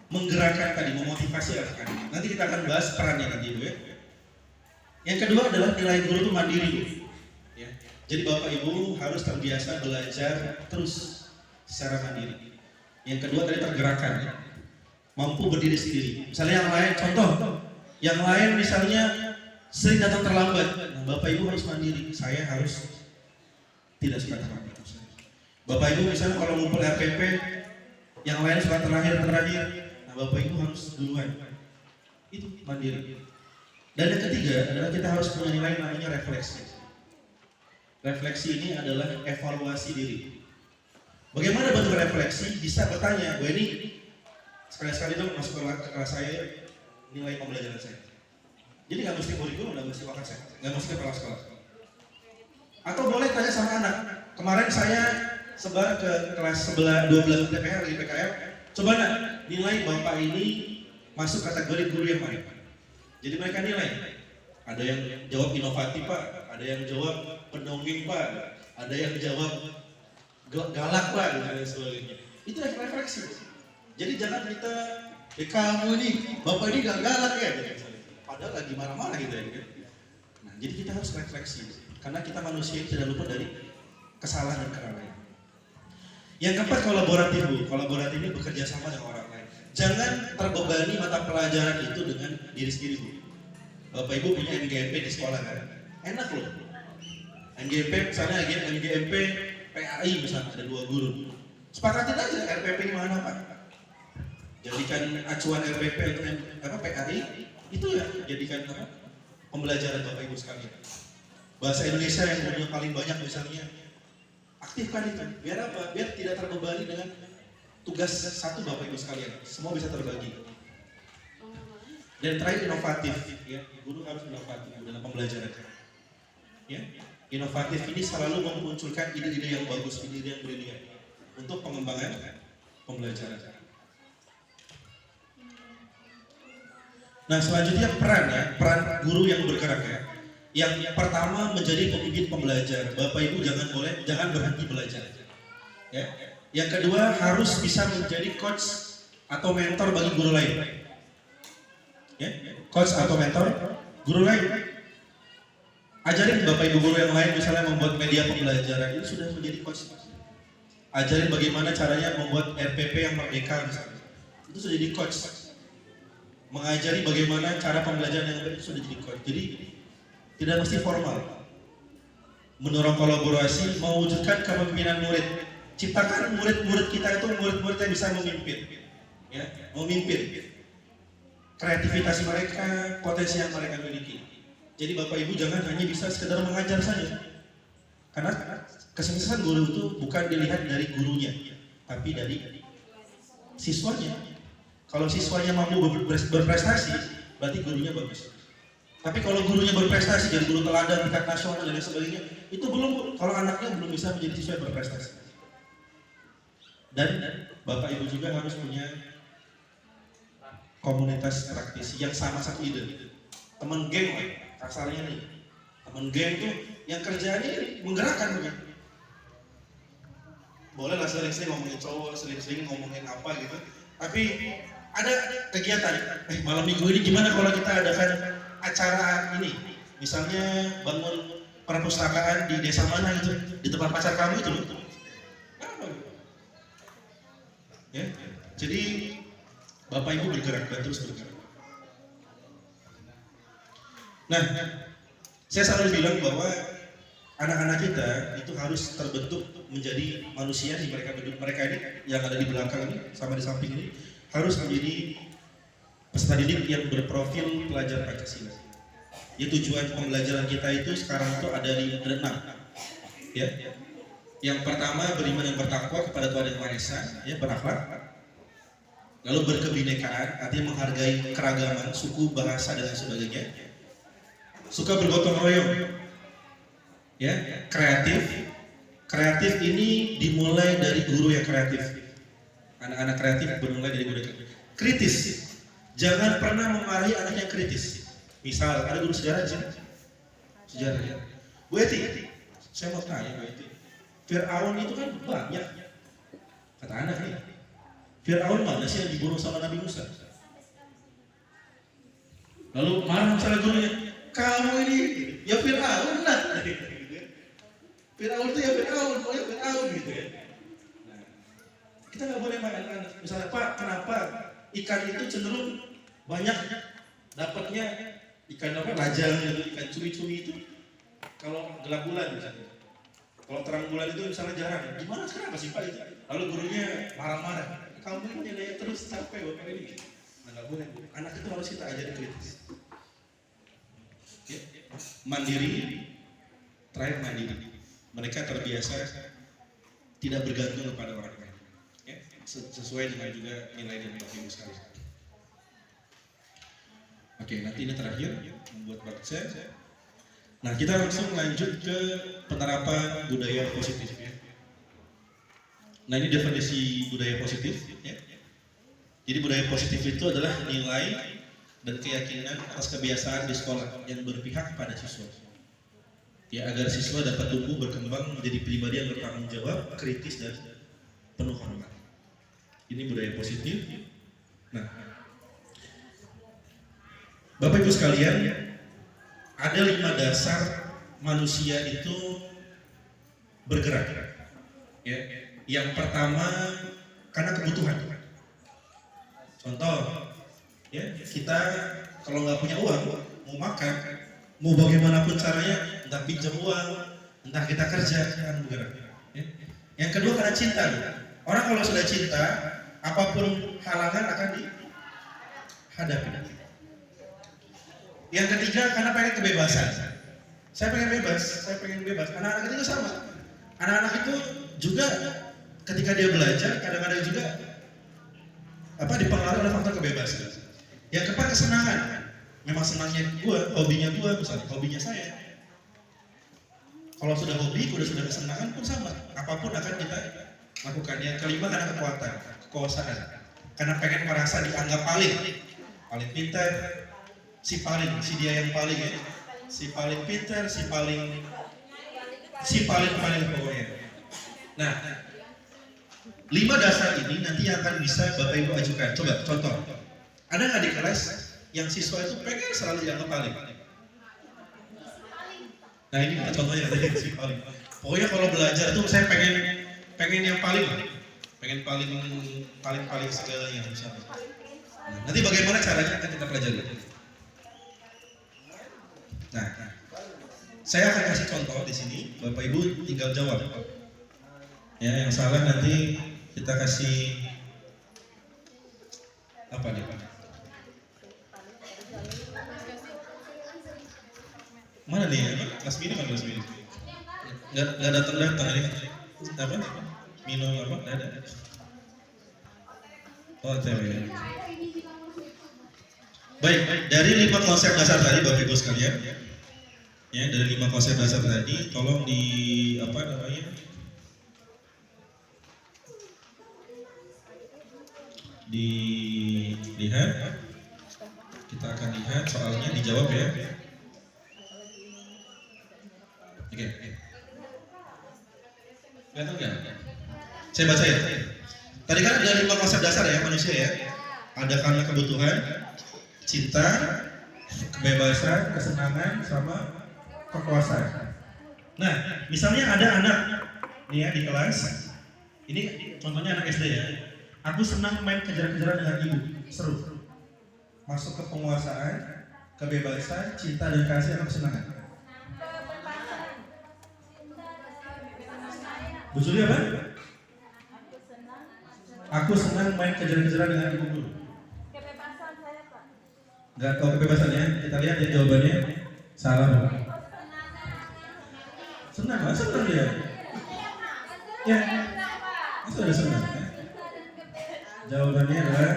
Speaker 2: menggerakkan tadi, memotivasi anak-anak. Nanti kita akan bahas perannya nanti Bu ya. Yang kedua adalah nilai guru itu mandiri Bu. Ya. Jadi Bapak Ibu harus terbiasa belajar terus secara mandiri. Yang kedua tadi tergerakkan, ya. Mampu berdiri sendiri. Misalnya yang lain, contoh, yang lain misalnya sering datang terlambat. Nah, Bapak Ibu harus mandiri. Saya harus tidak suka terlambat. Bapak Ibu misalnya kalau ngumpul RPP, yang lain suka terakhir. Nah, Bapak Ibu harus duluan. Itu mandiri. Dan yang ketiga adalah kita harus punya nilai namanya refleksi. Refleksi ini adalah evaluasi diri. Bagaimana bentuk refleksi? Bisa bertanya, gue ini sekali-sekali dong masuk ke kelas saya, nilai pembelajaran saya. Jadi nggak mesti kurikulum, nggak mesti wakasek, nggak mesti kepala sekolah. Atau boleh tanya sama anak. Kemarin saya sebar ke kelas 12 TPR di PKL. Coba nak, nilai Bapak ini masuk kategori guru yang mana? Jadi mereka nilai. Ada yang jawab inovatif Pak, ada yang jawab pendongeng Pak, ada yang jawab galak Pak, dan sebagainya. Itu refleksi. Jadi jangan kita, kamu nih, Bapak ini gak galak ya. Padahal lagi marah-marah gitu ya. Nah, jadi kita harus refleksi. Karena kita manusia tidak lupa dari kesalahan dan kelalaian. Yang keempat, kolaboratif Bu. Kolaboratif ini bekerja sama dengan orang lain. Jangan terbebani mata pelajaran itu dengan diri sendiri Bu. Bapak Ibu punya MGMP di sekolah kan? Enak loh. MGMP misalnya MGMP PAI misalnya ada 2 guru. Sepakatin aja RPP mana Pak? Jadikan acuan RPP atau PAI itu ya jadikan pembelajaran Bapak Ibu sekalian. Bahasa Indonesia yang gurunya paling banyak misalnya, aktifkan itu. Biar apa? Biar tidak terbebani dengan tugas satu Bapak Ibu sekalian. Semua bisa terbagi. Dan terakhir inovatif, ya. Guru harus inovatif dalam pembelajaran. Ya. Inovatif ini selalu memunculkan ide-ide yang bagus, ide-ide yang brilian untuk pengembangan pembelajaran. Nah selanjutnya peran guru yang bergerak ya. Yang pertama menjadi pemimpin pembelajar. Bapak Ibu jangan berhenti belajar. Ya. Yang kedua harus bisa menjadi coach atau mentor bagi guru lain. Ya. Coach atau mentor guru lain. Ajarin Bapak Ibu guru yang lain misalnya membuat media pembelajaran, itu sudah menjadi coach. Ajarin bagaimana caranya membuat RPP yang merdeka misalnya. Itu sudah jadi coach. Mengajari bagaimana cara pembelajaran yang baik, itu sudah jadi coach. Jadi tidak mesti formal. Mendorong kolaborasi, mewujudkan kepemimpinan murid. Ciptakan murid-murid kita itu murid-murid yang bisa memimpin. Ya, memimpin. Kreativitas mereka, potensi yang mereka miliki. Jadi Bapak Ibu jangan hanya bisa sekedar mengajar saja. Karena kesuksesan guru itu bukan dilihat dari gurunya, tapi dari siswanya. Kalau siswanya mampu berprestasi, berarti gurunya bagus. Tapi kalau gurunya berprestasi, jadi guru teladan tingkat nasional dan lain sebagainya, itu belum, kalau anaknya belum bisa menjadi siswa yang berprestasi. Dan Bapak Ibu juga harus punya komunitas praktisi yang sama satu ide. teman geng lah, kasarnya nih. Teman geng tuh yang kerjaannya menggerakkan bukan? Boleh lah sering-sering ngomongin cowok, sering-sering ngomongin apa gitu. Tapi ada kegiatan, malam minggu ini gimana kalau kita adakan acara ini? Misalnya bangun perpustakaan di desa mana gitu, di tempat pacar kamu itu loh. Ya, jadi Bapak Ibu bergerak dan terus bergerak. Nah, saya selalu bilang bahwa anak-anak kita itu harus terbentuk menjadi manusia di mereka ini yang ada di belakang ini sama di samping ini harus menjadi peserta didik yang berprofil pelajar Pancasila. Ya, tujuan pembelajaran kita itu sekarang itu ada 6. Ya. Yang pertama beriman dan bertakwa kepada Tuhan Yang Maha Esa, ya, berakhlak. Lalu berkebinekaan, artinya menghargai keragaman suku, bahasa dan sebagainya. Suka bergotong royong, ya, kreatif. Kreatif ini dimulai dari guru yang kreatif. Anak-anak kreatif bermulai dari guru yang kreatif. Kritis, jangan pernah memarahi anak yang kritis. Misal ada guru sejarah di sini, sejarah ya. Bu Eti, saya mau tanya Bu Eti, Fir'aun itu kan banyak, kata anak nih. Fir'aun mana sih yang dibunuh sama Nabi Musa? Lalu marah misalnya gurunya, kamu ini ya Fir'aun lah. Fir'aun itu ya Fir'aun, pokoknya Fir'aun gitu ya. Nah, kita nggak boleh makan anak. Misalnya Pak, kenapa ikan itu cenderung banyak dapatnya ikan apa lajang gitu, ikan cumi-cumi itu kalau gelap bulan misalnya. Kalau terang bulan itu misalnya jarang. Gimana kenapa sih Pak itu? Lalu gurunya marah-marah. Kamu ini nilai terus capek bapak ini. Nah, nggak boleh. Anak itu harus kita ajarin kritis. Ya. Mandiri, terakhir mandiri. Mereka terbiasa tidak bergantung kepada orang lain. Ya. Sesuai dengan juga nilai dan Bapak Ibu sekalian. Oke, nanti ini terakhir membuat baca. Nah, kita langsung lanjut ke penerapan budaya positif ya. Nah, ini definisi budaya positif ya. Jadi budaya positif itu adalah nilai dan keyakinan atas kebiasaan di sekolah yang berpihak pada siswa. Ya, agar siswa dapat tumbuh berkembang menjadi pribadi yang bertanggung jawab, kritis dan penuh hormat. Ini budaya positif. Nah, Bapak Ibu sekalian, ada 5 dasar manusia itu bergerak. Ya. Yang pertama karena kebutuhan. Contoh, ya, kita kalau nggak punya uang, mau makan, mau bagaimanapun caranya, entah pinjam uang, entah kita kerja, akan bergerak. Ya. Yang kedua karena cinta. Orang kalau sudah cinta, apapun halangan akan dihadapi. Yang ketiga karena pengen kebebasan. Saya pengen bebas. Anak-anak itu sama. Anak-anak itu juga ketika dia belajar, kadang-kadang juga dipengaruhi oleh faktor kebebasan. Yang keempat kesenangan. Memang senangnya hobinya misalnya, hobinya saya. Kalau sudah hobi, sudah kesenangan pun sama. Apapun akan kita lakukan. Yang kelima karena kekuatan, kekuasaan. Karena pengen merasa dianggap paling pintar, si dia yang paling ya. Si paling pintar, si paling pokoknya. Nah, 5 dasar ini nanti yang akan bisa Bapak Ibu ajukan. Coba contoh. Ada nggak di kelas yang siswa itu pengen selalu dianggap paling? Nah, ini contohnya tadi si paling. Pokoknya kalau belajar tuh saya pengen yang paling. Pengen paling segalanya misalnya. Nah, nanti bagaimana caranya akan kita pelajari. Nah, saya akan kasih contoh di sini. Bapak Ibu tinggal jawab. Ya, yang salah nanti kita kasih apa nih Pak? Mana nih? Kelas mini mana kelas mini? Nggak datang ini apa? Minum apa? Nggak ada. Oh, TW. Baik, dari 5 konsep dasar tadi Bapak Ibu sekalian, ya, dari 5 konsep dasar tadi, tolong dilihat. Kita akan lihat soalnya dijawab ya. Oke. Kelihatan nggak? Saya baca ya. Tadi kan ada 5 konsep dasar ya manusia ya. Ada karena kebutuhan, cinta, kebebasan, kesenangan, sama kekuasaan. Nah, misalnya ada anak nih ya di kelas. Ini contohnya anak SD ya. Aku senang main kejar-kejaran dengan ibu, seru. Masuk ke penguasaan, kebebasan, cinta dan kasih atau kesenangan. Bu Suri apa? Aku senang main kejar-kejaran dengan ibu dulu.
Speaker 3: Kebebasan saya, Pak.
Speaker 2: Nggak tahu kebebasannya, kita lihat ya jawabannya. Salah. Senang, masa senang dia? Ya, masa ada senang? Jawabannya adalah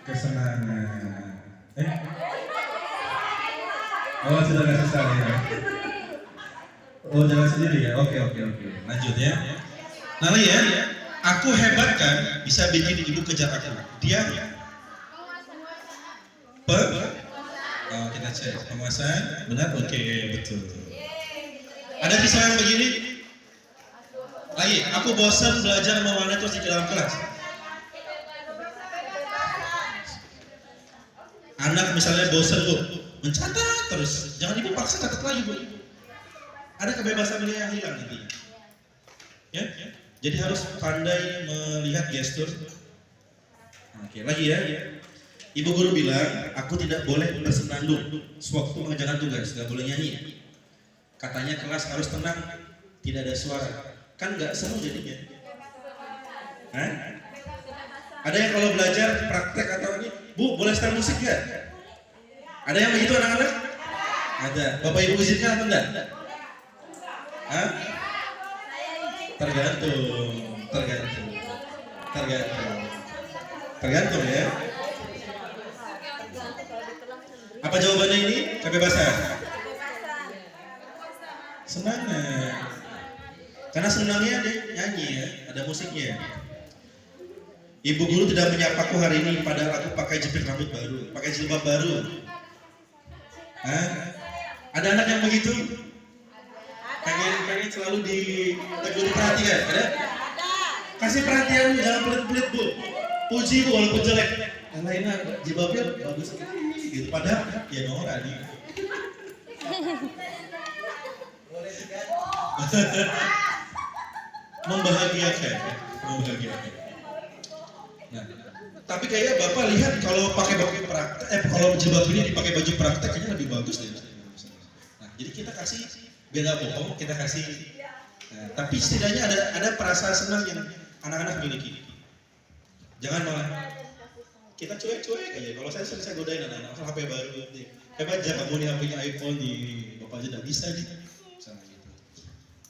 Speaker 2: kesenangan. Oh, sudah nggak susah ya? Oh, jalan sendiri ya? Oke. Lanjut ya. Nah, ya, aku hebat kan, bisa bikin ibu kejar aku. Dia Oh, kita cek penguasaan, benar? Oke, betul. Ada kisah yang begini? Lagi, aku bosan belajar mewarnai terus di dalam kelas. Anak misalnya bosan bu, mencatat terus, jangan ibu paksa catat lagi bu. Ada kebebasan dia yang hilang nanti. Ya, jadi harus pandai melihat gestur. Oke, lagi ya. Ibu guru bilang, aku tidak boleh bersenandung sewaktu mengerjakan tugas, nggak boleh nyanyi. Katanya kelas harus tenang, tidak ada suara. Kan nggak seru jadinya. Hah? Ada yang kalau belajar praktek atau ini, Bu, boleh setel musik nggak? Ada yang begitu anak-anak? Ada. Bapak Ibu izinkan apa enggak? Hah? Tergantung ya. Apa jawabannya ini? Kebebasan. Senangnya. Karena senangnya dia nyanyi ya, ada musiknya. Ibu guru tidak menyapaku hari ini, padahal aku pakai jepit rambut baru, pakai jilbab baru. Hah? Ada anak yang begitu? Pengen selalu ditegur perhatian, ada? Kasih perhatian, jangan pelit-pelit bu. Puji bu, walaupun jelek. Yang lainnya jilbabnya bagus sekali, gitu. Padahal ya Nora nih. Membahagiakan. Nah, tapi kayaknya bapak lihat kalau pakai baju praktek, kalau jilbab ini dipakai baju praktek kayaknya lebih bagus deh. Nah, jadi kita kasih beda bohong, kita kasih. Nah, tapi setidaknya ada perasaan senang yang anak-anak miliki. Jangan malah kita cuek-cuek aja. Kalau saya sering godain anak-anak HP baru, hebat aja kamu nih HP-nya iPhone di bapak aja nggak bisa nih, misalnya gitu.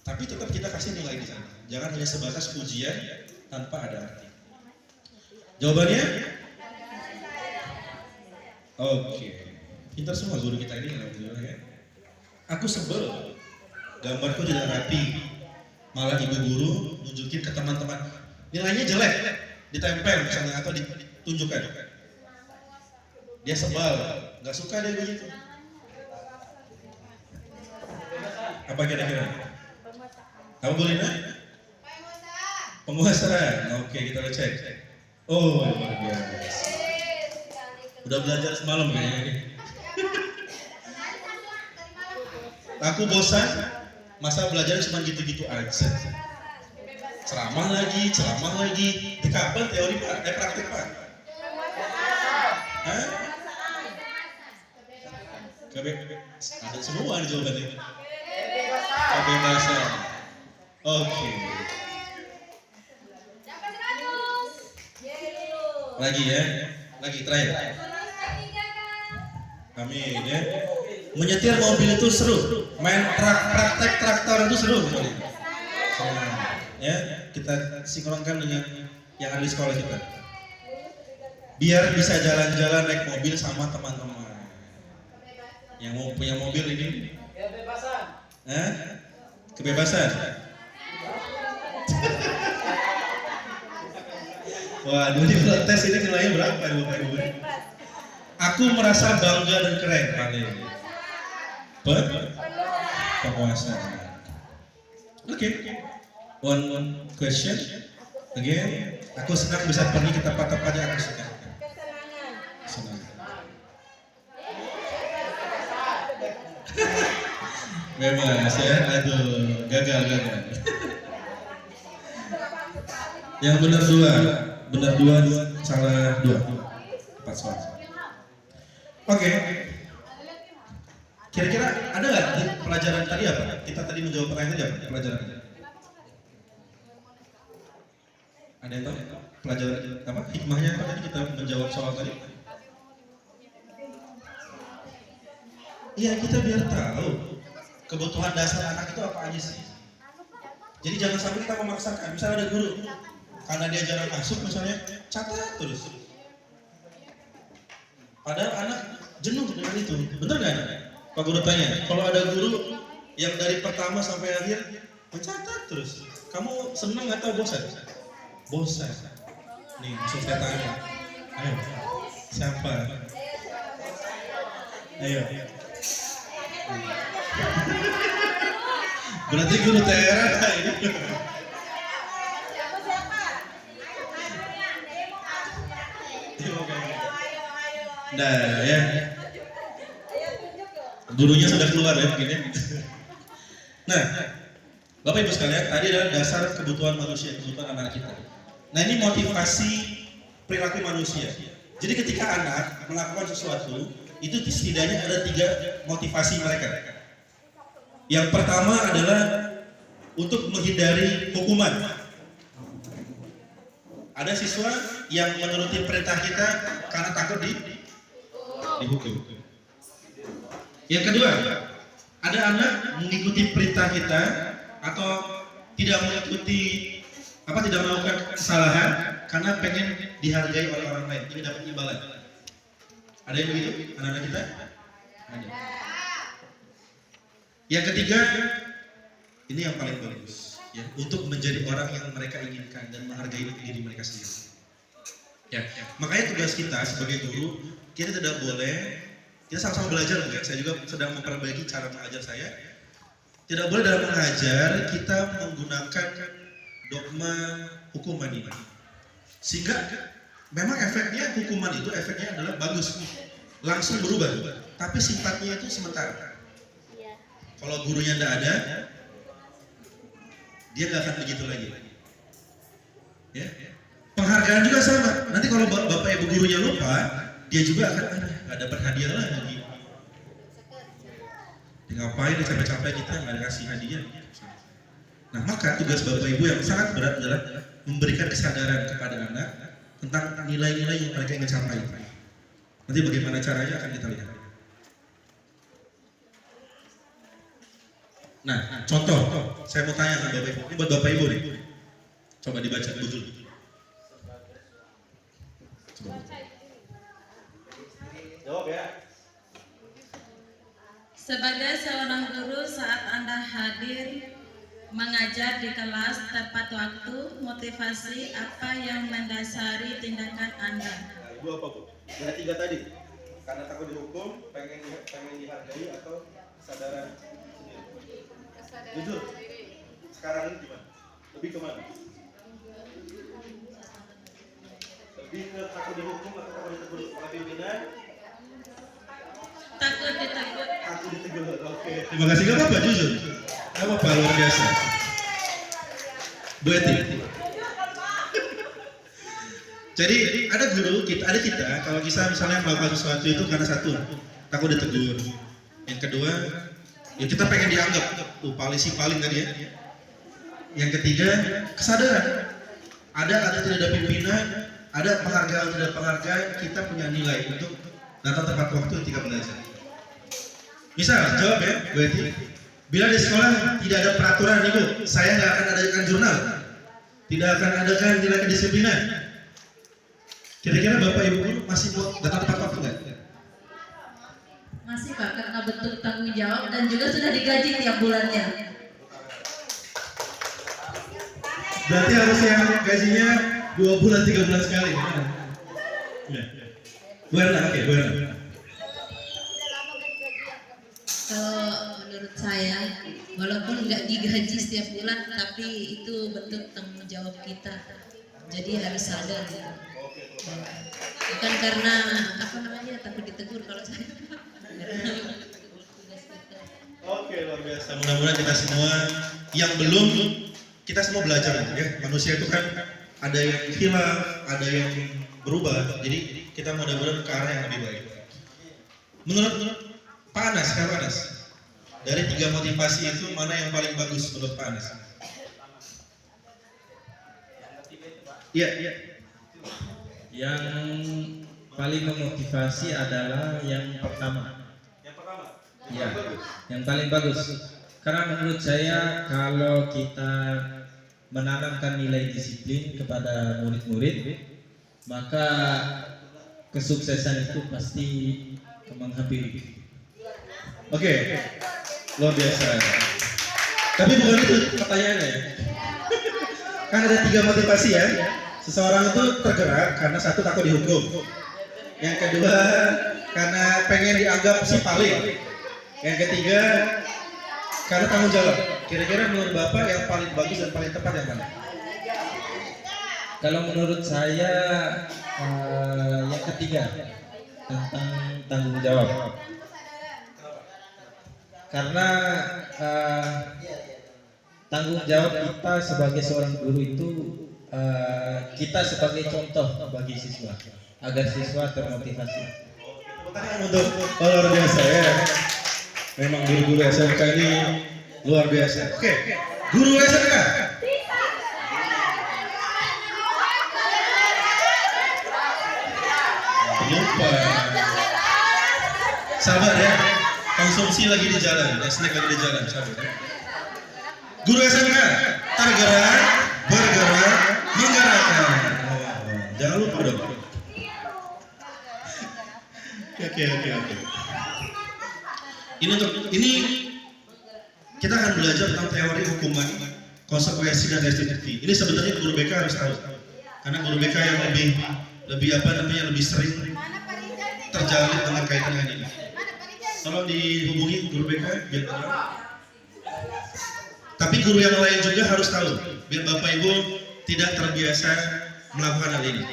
Speaker 2: Tapi tetap kita kasih nilai di sana. Jangan hanya sebatas pujian tanpa ada arti. Jawabannya? Oke. Pintar semua guru kita ini alhamdulillah ya. Aku sebel. Gambarku tidak rapi. Malah ibu guru nunjukin ke teman-teman. Nilainya jelek. Ditempel misalnya atau ditunjukkan. Dia sebel. Gak suka dia begitu. Apa kira-kira? Apa boleh nak? Penguasaan. Oke, kita cek. Oh, luar biasa. Udah belajar semalam kayaknya ini. Aku bosan, masa belajar cuma gitu-gitu aja. Ceramah lagi. Di kapan teori pak? Praktik pak? Hah? Ada semua nih jawabannya. Kebebasan. Oke. Lagi ya, lagi terakhir. Amin ya. Menyetir mobil itu seru, main praktek traktor itu seru. Ya, kita sinkronkan dengan yang ada di sekolah kita. Biar bisa jalan-jalan naik mobil sama teman-teman. Yang mau punya mobil ini. Kebebasan. Kebebasan. Waduh, di tes ini nilainya berapa ya Bapak Ibu? Aku merasa bangga dan keren paling. Penguasa. Oke. One question. Again, aku senang bisa pergi ke tempat-tempat yang aku suka. Senang. Bebas ya, aduh, gagal. Yang benar dua, salah dua. 4 soal. Oke. Kira-kira ada nggak di pelajaran tadi apa? Kita tadi menjawab pertanyaan tadi apa? Pelajaran tadi. Ada yang tahu? Pelajaran apa? Hikmahnya apa tadi kita menjawab soal tadi? Iya, kita biar tahu kebutuhan dasar anak itu apa aja sih. Jadi jangan sampai kita memaksakan. Misalnya ada guru, karena dia jarang masuk misalnya, catat terus. Padahal anak jenuh dengan itu. Bener nggak? Pak Guru tanya, kalau ada guru yang dari pertama sampai akhir mencatat terus, kamu senang atau bosan? Bosan. Nih, musuh saya tanya. Ayo, siapa? Ayo. Berarti guru TRA ini. Nah, ya. Gurunya sudah keluar ya mungkin ya. Nah, Bapak Ibu sekalian, tadi adalah dasar kebutuhan manusia, kebutuhan anak kita. Nah, ini motivasi perilaku manusia. Jadi ketika anak melakukan sesuatu, itu setidaknya ada 3 motivasi mereka. Yang pertama adalah untuk menghindari hukuman. Ada siswa yang menuruti perintah kita karena takut dihukum. Yang kedua, ada anak mengikuti perintah kita atau tidak melakukan kesalahan karena pengen dihargai oleh orang lain, ingin dapat imbalan. Ada yang begitu anak-anak kita? Ada. Yang ketiga, ini yang paling bagus, ya, untuk menjadi orang yang mereka inginkan dan menghargai diri mereka sendiri. Ya, makanya tugas kita sebagai guru, kita tidak boleh, kita sama-sama belajar juga. Saya juga sedang memperbaiki cara mengajar saya. Tidak boleh dalam mengajar kita menggunakan dogma hukuman ini, sehingga memang efeknya hukuman itu efeknya adalah bagus, langsung berubah, tapi sifatnya itu sementara. Kalau gurunya tidak ada, dia nggak akan begitu lagi. Ya. Penghargaan juga sama. Nanti kalau bapak ibu gurunya lupa, dia juga akan nggak dapat hadiah lagi. Ngapain dia capek-capek kita nggak dikasih hadiah? Nah, maka tugas bapak ibu yang sangat berat adalah memberikan kesadaran kepada anak tentang nilai-nilai yang mereka ingin capai. Nanti bagaimana caranya akan kita lihat. Nah, contoh, saya mau tanya ke bapak ibu. Ini buat bapak ibu nih. Coba dibaca dulu. Jawab ya.
Speaker 8: Sebagai seorang guru, saat Anda hadir mengajar di kelas tepat waktu, motivasi apa yang mendasari tindakan Anda?
Speaker 2: Nah, ibu apa bu? Dari 3 tadi. Karena takut dihukum, pengen dihargai atau kesadaran sendiri. Jujur. Sekarang ini gimana? Lebih kemana? Lebih ke takut dihukum atau takut ditegur oleh pimpinan?
Speaker 8: Takut ditegur.
Speaker 2: Takut ditegur. Oke. Terima kasih. Gak apa-apa, jujur. Gak apa-apa, luar biasa. Bu Eti. Jadi ada guru ada kita kalau kita misalnya melakukan sesuatu itu karena satu takut ditegur, yang kedua ya kita pengen dianggap polisi paling tadi ya, yang ketiga kesadaran ada tidak ada pimpinan, ada penghargaan tidak penghargaan, kita punya nilai untuk datang tepat waktu ketika belajar. Misal jawab ya Bu Eti, bila di sekolah tidak ada peraturan ibu, saya nggak akan adakan jurnal, tidak akan adakan nilai kedisiplinan. Kira-kira Bapak Ibu guru masih mau datang tepat waktu nggak?
Speaker 8: Masih Pak, karena bentuk tanggung jawab dan juga sudah digaji tiap bulannya.
Speaker 2: Berarti harus yang gajinya 2 bulan 3 bulan sekali. Ya. Bu Erna, oke Bu Erna.
Speaker 9: gaji setiap bulan, tapi itu bentuk tanggung jawab kita. Jadi harus sadar gitu. Bukan karena takut ditegur kalau saya.
Speaker 2: Oke, luar biasa. Mudah-mudahan kita semua yang belum, kita semua belajar ya. Manusia itu kan ada yang hilang, ada yang berubah. Jadi kita mudah-mudahan ke arah yang lebih baik. Menurut Pak Anas, Kak Anas, dari 3 motivasi itu mana yang paling bagus menurut Pak Anas? Iya.
Speaker 10: Yang paling memotivasi adalah yang pertama. Ya, yang paling bagus. Karena menurut saya kalau kita menanamkan nilai disiplin kepada murid-murid, maka kesuksesan itu pasti menghampiri.
Speaker 2: Oke, luar biasa. Tapi bukan itu pertanyaannya. Kan ada 3 motivasi ya. Seseorang itu tergerak karena satu takut dihukum. Yang kedua karena pengen dianggap si paling. Yang ketiga karena tanggung jawab. Kira-kira menurut Bapak yang paling bagus dan paling tepat yang mana?
Speaker 10: Kalau menurut saya yang ketiga tentang tanggung jawab. Karena tanggung jawab kita sebagai seorang guru itu kita sebagai contoh bagi siswa agar siswa termotivasi.
Speaker 2: Untuk luar biasa ya. Memang guru-guru SMK ini luar biasa. Oke, guru SMK. Lupa. Sabar ya. Konsumsi lagi di jalan, snack lagi di jalan. Sabar ya. Guru SMK tergerak, bergerak, menggerakkan. Jangan lupa dong. Oke. Ini kita akan belajar tentang teori hukuman, konsekuensi dan restitusi. Ini sebenarnya guru BK harus tahu. Karena guru BK yang lebih sering terjalin dengan kaitan dengan ini. Tolong dihubungi guru BK biar tahu. Tapi guru yang lain juga harus tahu, biar Bapak Ibu tidak terbiasa melakukan hal ini.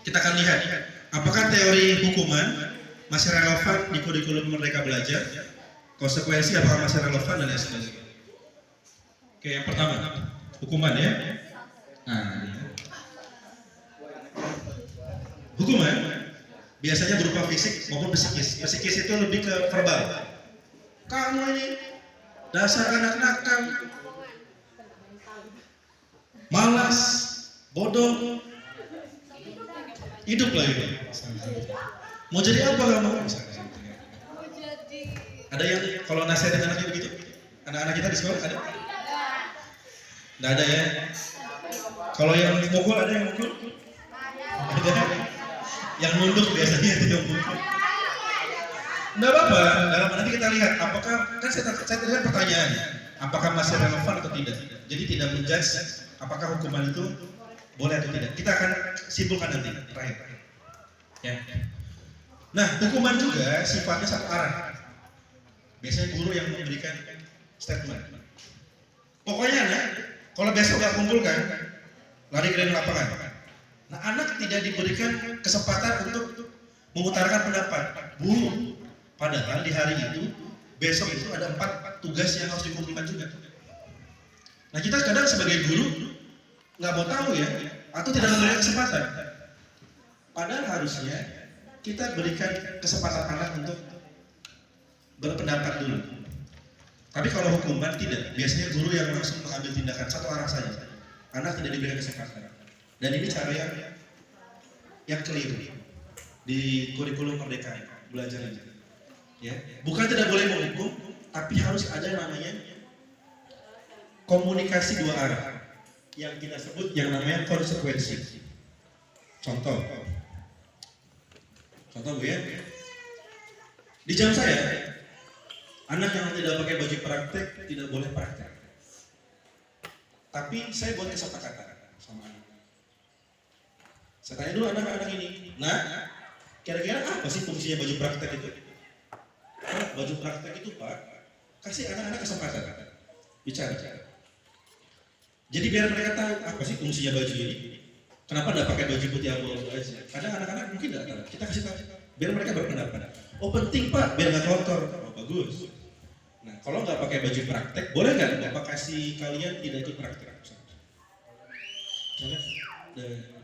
Speaker 2: Kita akan lihat apakah teori hukuman masih relevan di kurikulum Merdeka Belajar, konsekuensi apakah masih relevan dan lain sebagainya. Oke, yang pertama hukuman ya. Nah, hukuman biasanya berupa fisik maupun psikis. Psikis itu lebih ke verbal. Kamu ini dasar anak nakal, malas, bodoh, hidup lagi. Mau jadi apa kamu? Ada yang kalau nasihatin anaknya begitu? Anak-anak kita di sekolah ada? Nggak ada ya? Kalau yang mukul ada yang mukul? Ada. Yang nunduk biasanya itu yang mukul. Nggak apa-apa. Nanti kita lihat apakah kan saya lihat pertanyaan, apakah masih relevan atau tidak. Jadi tidak menjudge apakah hukuman itu boleh atau tidak. Kita akan simpulkan nanti terakhir. Ya. Nah, hukuman juga sifatnya satu arah. Biasanya guru yang memberikan statement. Pokoknya kalau besok nggak kumpul kan, lari ke lapangan. Nah, anak tidak diberikan kesempatan untuk mengutarakan pendapat. Bu, padahal di hari itu, besok itu ada 4 tugas yang harus dikumpulkan juga. Nah, kita kadang sebagai guru nggak mau tahu ya, atau tidak memberikan kesempatan. Padahal harusnya kita berikan kesempatan anak untuk berpendapat dulu. Tapi kalau hukuman tidak, biasanya guru yang langsung mengambil tindakan satu arah saja. Anak tidak diberikan kesempatan. Dan ini cara yang keliru di kurikulum Merdeka Belajar ini. Ya, bukan tidak boleh menghukum, tapi harus ada namanya komunikasi 2 arah yang kita sebut yang namanya konsekuensi. Contoh Bu ya, di jam saya anak yang tidak pakai baju praktek tidak boleh praktek. Tapi saya buat kesepakatan sama anak. Saya tanya dulu anak-anak ini, nah kira-kira apa sih fungsinya baju praktek itu? Baju praktek itu Pak, kasih anak-anak kesempatan. bicara. Jadi biar mereka tahu apa sih fungsinya baju ini. Kenapa tidak pakai baju putih abu-abu aja? Kadang anak-anak mungkin tidak tahu. Kita kasih tahu biar mereka berpendapat. Oh penting Pak, biar nggak kotor. Oh bagus. Nah kalau nggak pakai baju praktek, boleh nggak Bapak kasih kalian tidak ikut praktek?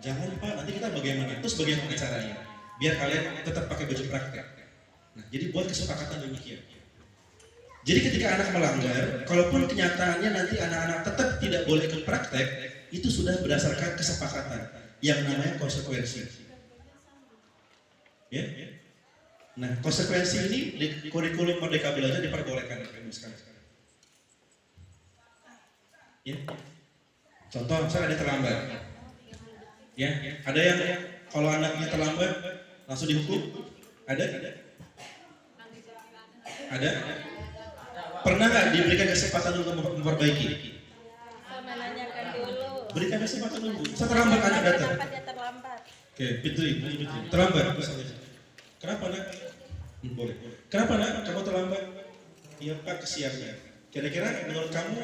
Speaker 2: Jangan Pak, nanti kita bagaimana? Terus bagaimana caranya? Biar kalian tetap pakai baju praktek. Nah jadi buat kesepakatan demikian. Jadi ketika anak melanggar, kalaupun kenyataannya nanti anak-anak tetap tidak boleh ikut praktek, itu sudah berdasarkan kesepakatan yang namanya konsekuensi. Ya? Nah, konsekuensi ini di kurikulum Merdeka Belajar diperbolehkan sekali-sekali. Ya? Contoh, misalnya ada terlambat. Ya, ada yang kalau anaknya terlambat langsung dihukum? Ada? Ada? Pernah nggak diberikan kesempatan untuk memperbaiki?
Speaker 8: Menanyakan dulu.
Speaker 2: Berikan kesempatan dulu. Saya terlambat anak datang.
Speaker 8: Kenapa dia terlambat?
Speaker 2: Oke, Fitri. Terlambat misalnya. Kenapa nak? Boleh. Kenapa nak? Kamu terlambat? Iya Pak, kesiannya. Kira-kira menurut kamu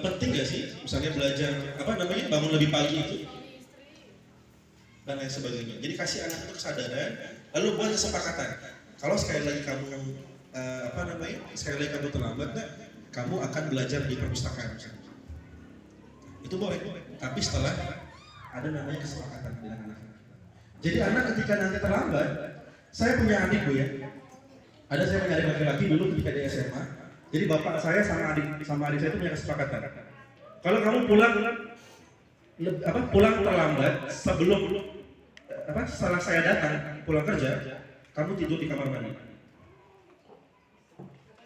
Speaker 2: penting nggak sih, misalnya belajar bangun lebih pagi itu dan lain sebagainya. Jadi kasih anak itu kesadaran, lalu buat kesepakatan. Kalau sekali lagi kamu sekali lagi kamu terlambat, kamu akan belajar di perpustakaan. Itu boleh, tapi setelah ada namanya kesepakatan dengan anak. Jadi anak ketika nanti terlambat, saya punya adik Bu ya. Ada saya punya adik laki-laki dulu ketika di SMA. Jadi bapak saya sama adik saya itu punya kesepakatan. Kalau kamu pulang terlambat sebelum setelah saya datang pulang kerja, kamu tidur di kamar mandi.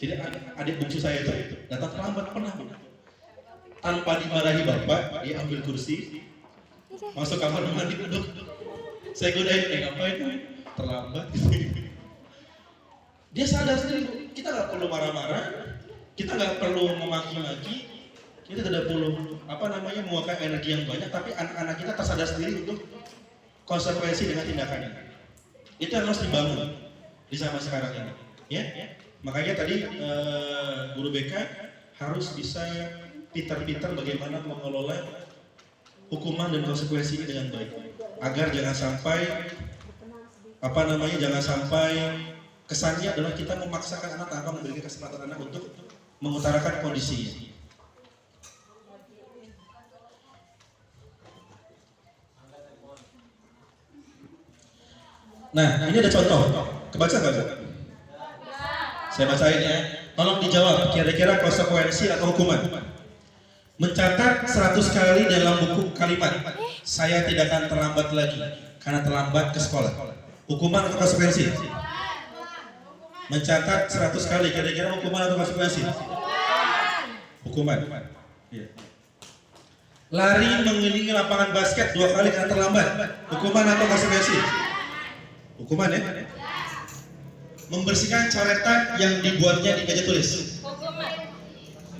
Speaker 2: Jadi adik bungsu saya itu datang terlambat pernah tanpa dimarahi bapak, dia ambil kursi, masuk kamar mandi duduk. Saya godain, ngapain terlambat? Dia sadar sendiri, kita nggak perlu marah-marah, kita nggak perlu memaki-maki, kita tidak perlu memuakan energi yang banyak, tapi anak-anak kita tersadar sendiri untuk konsekuensi dengan tindakannya. Itu yang harus dibangun di zaman sekarang ini. Ya? Makanya tadi guru BK harus bisa pintar-pintar bagaimana mengelola hukuman dan konsekuensi ini dengan baik, agar jangan sampai kesannya adalah kita memaksakan anak tanpa memberikan kesempatan anak untuk mengutarakan kondisinya. Nah, ini ada contoh. Kebaca nggak? Saya bacain ya. Tolong dijawab. Kira-kira konsekuensi atau hukuman. Mencatat 100 kali dalam buku kalimat. Saya tidak akan terlambat lagi karena terlambat ke sekolah. Hukuman atau konsekuensi? Mencatat 100 kali. Kira-kira hukuman atau konsekuensi? Hukuman. Ya. Lari mengelilingi lapangan basket 2 kali karena terlambat. Hukuman atau konsekuensi? Hukuman ya. Membersihkan coretan yang dibuatnya di meja tulis.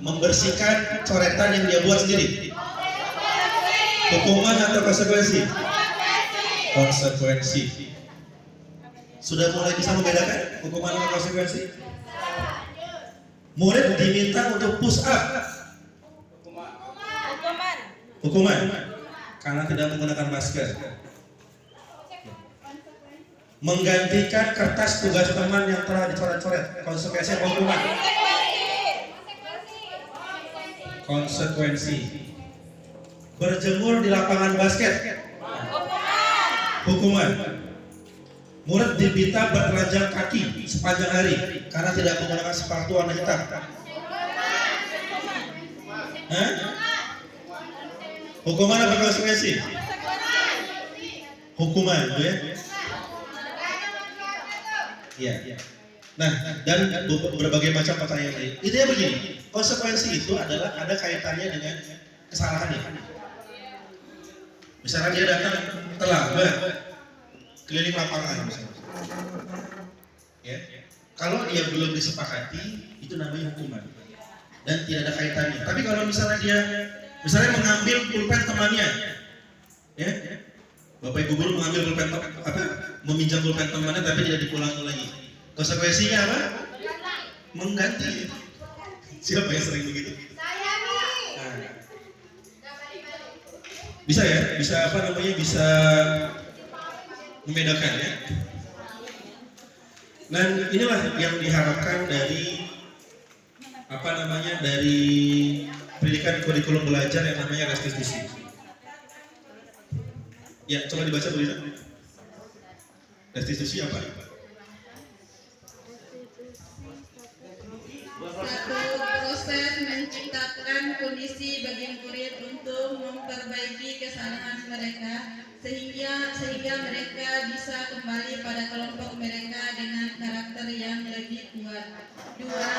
Speaker 2: Membersihkan coretan yang dia buat sendiri. Hukuman atau konsekuensi? Konsekuensi. Sudah mulai bisa membedakan hukuman atau konsekuensi? Murid diminta untuk push up. Hukuman. Karena tidak menggunakan masker. Menggantikan kertas tugas teman yang telah dicoret-coret. Konsekuensi atau hukuman? Konsekuensi. Berjemur di lapangan basket. Hukuman. Murid diminta bertelanjang kaki sepanjang hari karena tidak menggunakan sepatu warna hitam. Hukuman atau konsekuensi? Hukuman, ya. Iya. Nah, dan berbagai macam pertanyaan lain. Intinya begini, konsekuensi itu adalah ada kaitannya dengan kesalahannya. Misalnya dia datang terlambat, keliling lapangan misalnya. Ya. Kalau dia belum disepakati, itu namanya hukuman. Dan tidak ada kaitannya. Tapi kalau misalnya dia mengambil pulpen temannya, ya, Bapak Ibu guru mengambil pulpen meminjam pulpen temannya tapi tidak dipulangi lagi. Konsekuensinya apa? Mengganti. Siapa yang sering begitu? Bisa ya, bisa apa namanya, bisa membedakan ya. Dan inilah yang diharapkan dari apa namanya, dari pendidikan kurikulum belajar yang namanya restitusi. Ya, coba dibaca Bu Lina. Restitusi apa?
Speaker 6: Satu, proses menciptakan kondisi bagi murid untuk memperbaiki kesalahan mereka sehingga mereka bisa kembali pada kelompok mereka dengan karakter yang lebih kuat. Dua,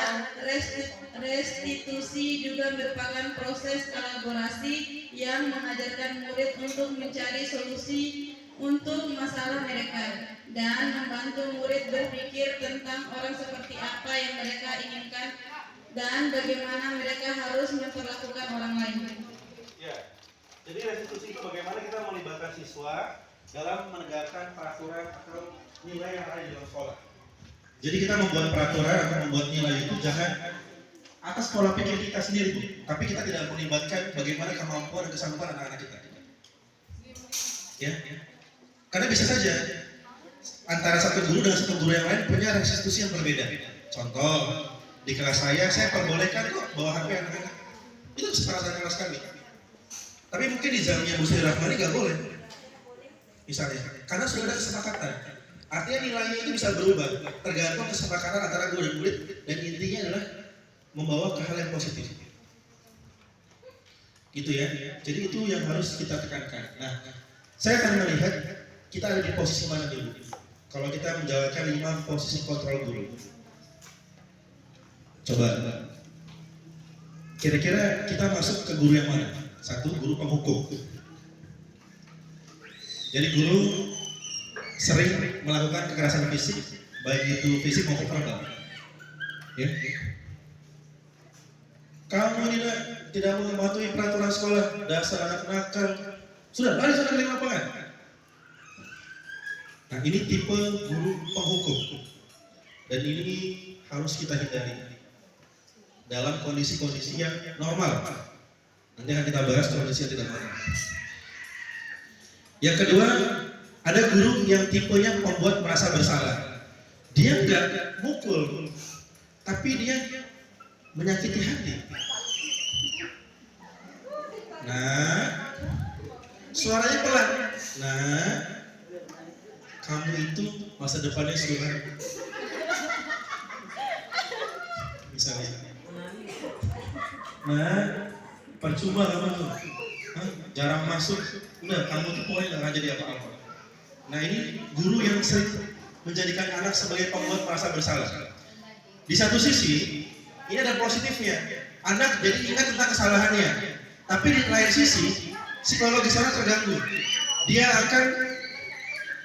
Speaker 6: restitusi juga merupakan proses kolaborasi yang mengajarkan murid untuk mencari solusi untuk masalah mereka dan membantu murid berpikir tentang orang seperti apa yang mereka inginkan dan bagaimana mereka harus memperlakukan orang lain.
Speaker 2: Ya, jadi restitusi itu bagaimana kita melibatkan siswa dalam menegakkan peraturan atau nilai yang ada di dalam sekolah. Jadi kita membuat peraturan atau membuat nilai itu jangan atas pola pikir kita sendiri, Bu. Tapi kita tidak melibatkan bagaimana kemampuan dan kesanggupan anak-anak kita. Ya, karena bisa saja antara satu guru dan satu guru yang lain punya restitusi yang berbeda. Contoh, di kelas saya perbolehkan kok bawa HP anak-anak. Itu kesepakatan kelas kami. Tapi mungkin di zamannya Bu Sri Rahmani nggak boleh. Misalnya, karena sudah ada kesepakatan. Artinya nilainya itu bisa berubah tergantung kesepakatan antara guru dan murid, dan intinya adalah membawa ke hal yang positif. Gitu ya. Jadi itu yang harus kita tekankan. Nah, saya akan melihat kita ada di posisi mana dulu. Kalau kita menjalankan 5 posisi kontrol guru. Coba. Kira-kira kita masuk ke guru yang mana? 1, guru penghukum. Jadi guru sering melakukan kekerasan fisik, baik itu fisik maupun verbal. Ya. Kamu ini tidak mematuhi peraturan sekolah, dasar anak nakal. Sudah, lari sana ke lapangan. Nah, ini tipe guru penghukum. Dan ini harus kita hindari dalam kondisi-kondisi yang normal. Nanti akan kita bahas kondisi yang tidak normal. Yang kedua, ada guru yang tipenya membuat merasa bersalah. Dia enggak mukul, tapi dia menyakiti hati. Nah, suaranya pelan. Nah, kamu itu masa depannya suram. Misalnya. Nah, percuma kamu tuh. Jarang masuk. Udah, kamu tuh pokoknya nggak jadi apa-apa. Nah, ini guru yang sering menjadikan anak sebagai pembuat merasa bersalah. Di satu sisi, ini ada positifnya. Anak jadi ingat tentang kesalahannya. Tapi di lain sisi, psikologis anak terganggu. Dia akan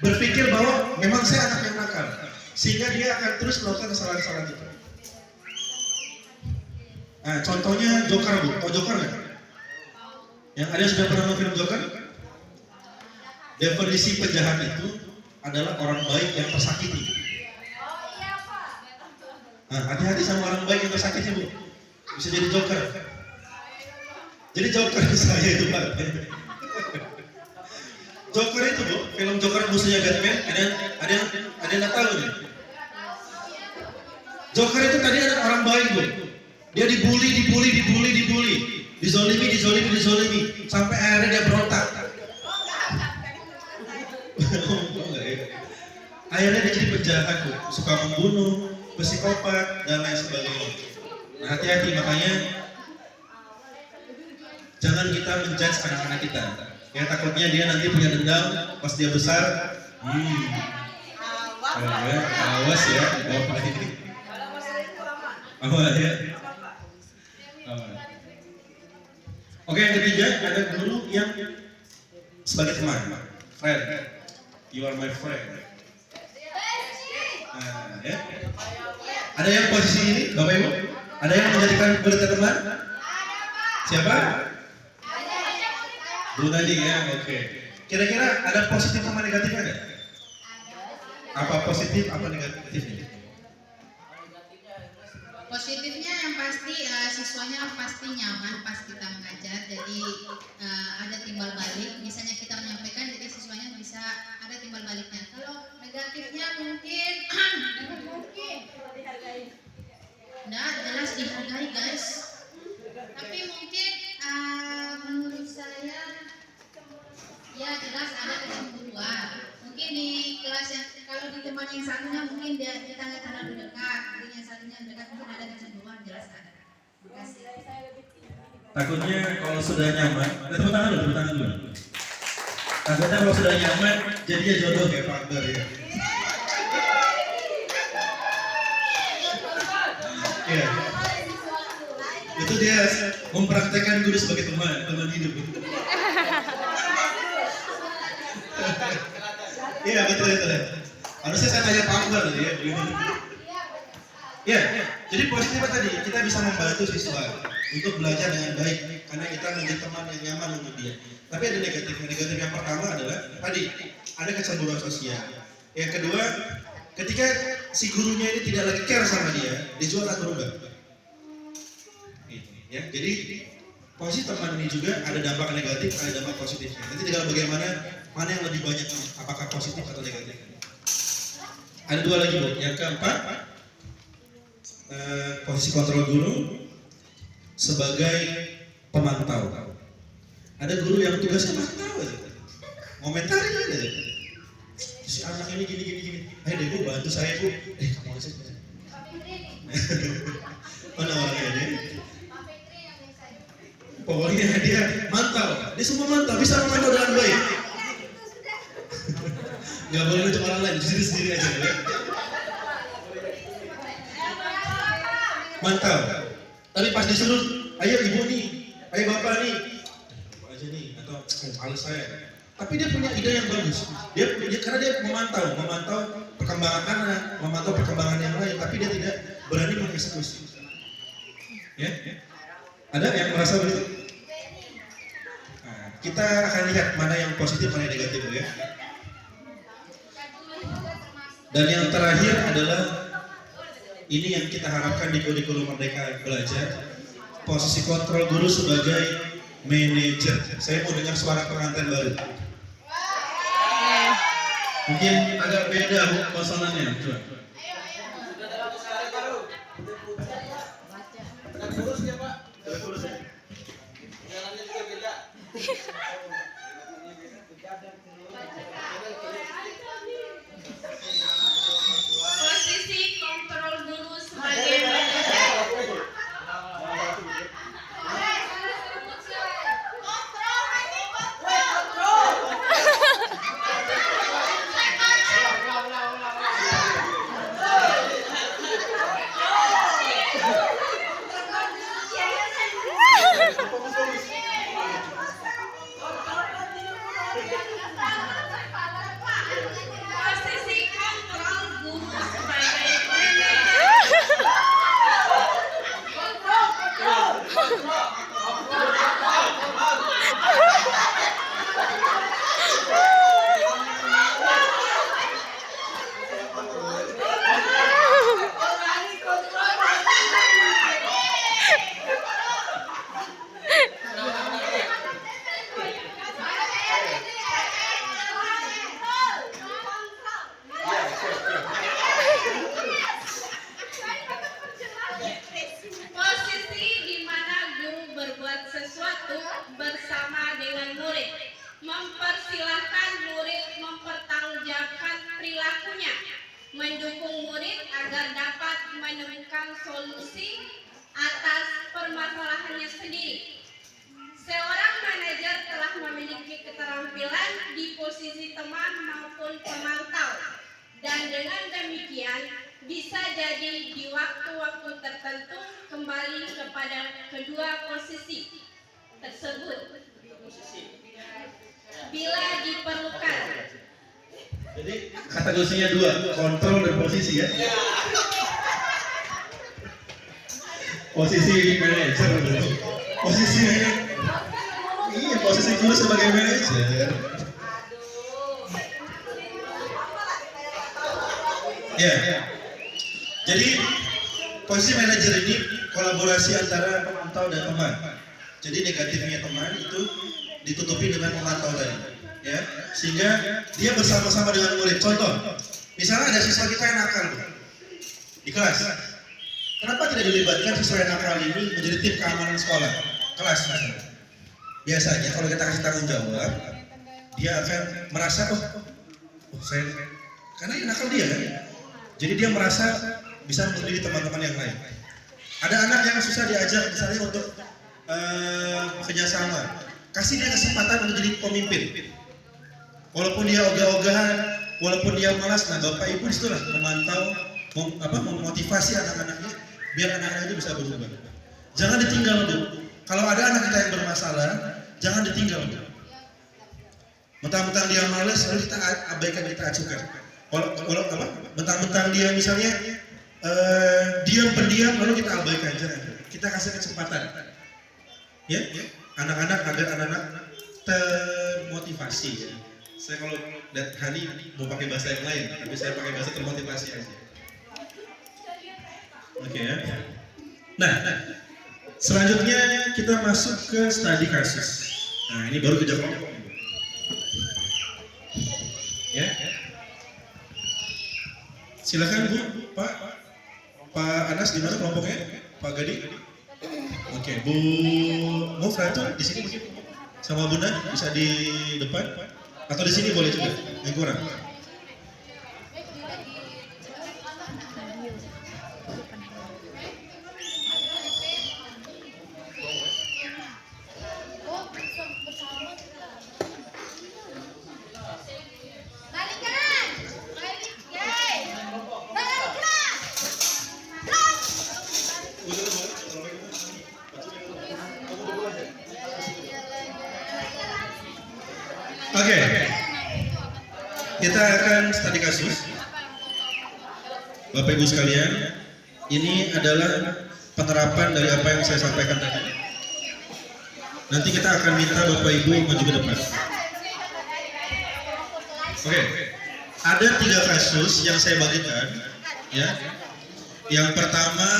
Speaker 2: berpikir bahwa memang saya anak yang nakal, sehingga dia akan terus melakukan kesalahan-kesalahan itu. Nah, contohnya Joker, Bu. Tahu Joker nggak? Yang ada sudah pernah nonton film Joker? Definisi penjahat itu adalah orang baik yang tersakiti. Nah, hati-hati sama orang baik yang tersakiti, Bu. Bisa jadi Joker. Jadi Joker saya itu, Pak. Joker itu, Bu, film Joker musuhnya Batman. Ada yang nggak tahu nih. Joker itu tadi ada orang baik, Bu. Dia dibully, dizolimi, sampai akhirnya dia berontak. Akhirnya dia jadi penjahat, Bu. Suka membunuh, psikopat, dan lain sebagainya. Nah, hati-hati, makanya jangan kita menjudge anak-anak kita. Ya, takutnya dia nanti punya dendam pas dia besar. Awas ya, bapak ini. Awas ya. Oke, yang ketiga ada guru yang sebagai teman, friend. You are my friend. Nah, ya. Ada yang posisi ini, Bapak Ibu? Ada yang menjadikan murid teman? Siapa? Bu tadi ya, oke. Kira-kira ada positif sama negatifnya nggak? Apa positif, apa negatifnya?
Speaker 6: Positifnya yang pasti siswanya pasti nyaman pas kita mengajar, jadi
Speaker 11: jadi ada timbal balik. Misalnya kita menyampaikan, jadi siswanya bisa ada timbal baliknya. Kalau negatifnya mungkin nah jelas dihargai guys. Tapi mungkin menurut saya ya jelas ada kecemburuan. Mungkin di kelas yang kalau di teman yang satunya mungkin dia kita nggak terlalu dekat, mungkin yang satunya dekat mungkin ada kecemburuan, jelas ada. Terima kasih.
Speaker 2: Takutnya kalau sudah nyaman, tepuk tangan dulu. Takutnya kalau sudah nyaman, jadinya jodoh kayak Pak Akbar ya. Iya. Itu dia mempraktekkan guru sebagai teman hidup. Iya betul. Harusnya saya tanya Pak Akbar tadi ya. Ya, jadi positifnya tadi kita bisa membantu siswa untuk belajar dengan baik karena kita menjadi teman yang nyaman untuk dia. Tapi ada negatifnya. Negatif yang pertama adalah tadi ada kecemburuan sosial. Yang kedua, ketika si gurunya ini tidak lagi care sama dia juga akan berubah. Ya, jadi posisi teman ini juga ada dampak negatif, ada dampak positifnya. Nanti tinggal bagaimana mana yang lebih banyak, apakah positif atau negatif. Ada dua lagi Bu. Yang keempat, posisi kontrol guru sebagai pemantau. Ada guru yang tugasnya mantau aja, ngomentarin aja. Si anak ini gini. Ayo deh Bu, bantu saya Bu. Kamu aja. Mana orangnya dia? Pokoknya dia mantau, dia semua mantau, bisa memantau dengan baik. Gak boleh untuk orang lain, sendiri aja ya. Mantau. Tapi pas disuruh, ayo ibu nih, ayo bapak nih, aja nih, atau males saya. Tapi dia punya ide yang bagus. Dia karena dia memantau perkembangan anak, memantau perkembangan yang lain, tapi dia tidak berani mengeksekusi. Ya? Ada yang merasa begitu? Nah, kita akan lihat mana yang positif, mana yang negatif ya. Dan yang terakhir adalah ini yang kita harapkan di kurikulum Merdeka Belajar, posisi kontrol guru sebagai manajer. Saya mau dengar suara pengantin baru. Mungkin agak beda Bu konsonannya. Coba.
Speaker 6: Posisi kontrol guru sebagai manajer. Posisi kontrol guru sebagai posisi di mana guru berbuat sesuatu bersama dengan murid, mempersilahkan murid mempertanggungjawabkan perilakunya, mendukung murid agar dapat menemukan solusi atas permasalahannya sendiri. Seorang manajer telah memiliki keterampilan di posisi teman maupun pemantau, dan dengan demikian bisa jadi di waktu-waktu tertentu kembali kepada kedua posisi tersebut bila diperlukan.
Speaker 2: Jadi kategorinya dua, kontrol dan posisi ya. Posisi manajer, posisi guru sebagai manajer. Ya. Jadi posisi manajer ini kolaborasi antara pemantau dan teman. Jadi negatifnya teman itu ditutupi dengan memantau tadi, ya, sehingga dia bersama-sama dengan murid. Contoh, misalnya ada siswa kita yang nakal di kelas, kenapa tidak dilibatkan siswa yang nakal ini menjadi tim keamanan sekolah, kelas misalnya? Biasanya kalau kita kasih tanggung jawab, dia akan merasa saya, karena yang nakal dia kan, jadi dia merasa bisa menjadi teman-teman yang lain. Ada anak yang susah diajak misalnya untuk kerjasama, kasih dia kesempatan untuk jadi pemimpin. Walaupun dia ogah-ogahan, walaupun dia malas, nah bapak ibu disitulah memantau, memotivasi anak-anaknya biar anak-anak itu bisa berubah. Jangan ditinggal Bu. Kalau ada anak kita yang bermasalah, jangan ditinggal Bu. Mentang-mentang dia malas, lalu kita abaikan, kita acukan. Mentang-mentang dia misalnya diam pendiam, lalu kita abaikan, jangan. Kita kasih kesempatan. Ya, anak-anak agar anak-anak termotivasi. Saya kalau lihat Hani mau pakai bahasa yang lain, tapi saya pakai bahasa termotivasi aja. Oke ya. Nah, selanjutnya kita masuk ke studi kasus. Nah, ini baru kerja kelompok. Ya. Silakan Bu, Pak Anas di mana kelompoknya? Pak Gadi? Oke, Bu Mufra itu di sini mungkin sama Bunda bisa di depan atau di sini boleh juga yang kurang. Oke, kita akan studi kasus. Bapak Ibu sekalian, ini adalah penerapan dari apa yang saya sampaikan tadi. Nanti kita akan minta Bapak Ibu maju ke depan. Oke, ada 3 kasus yang saya bagikan. Ya, yang pertama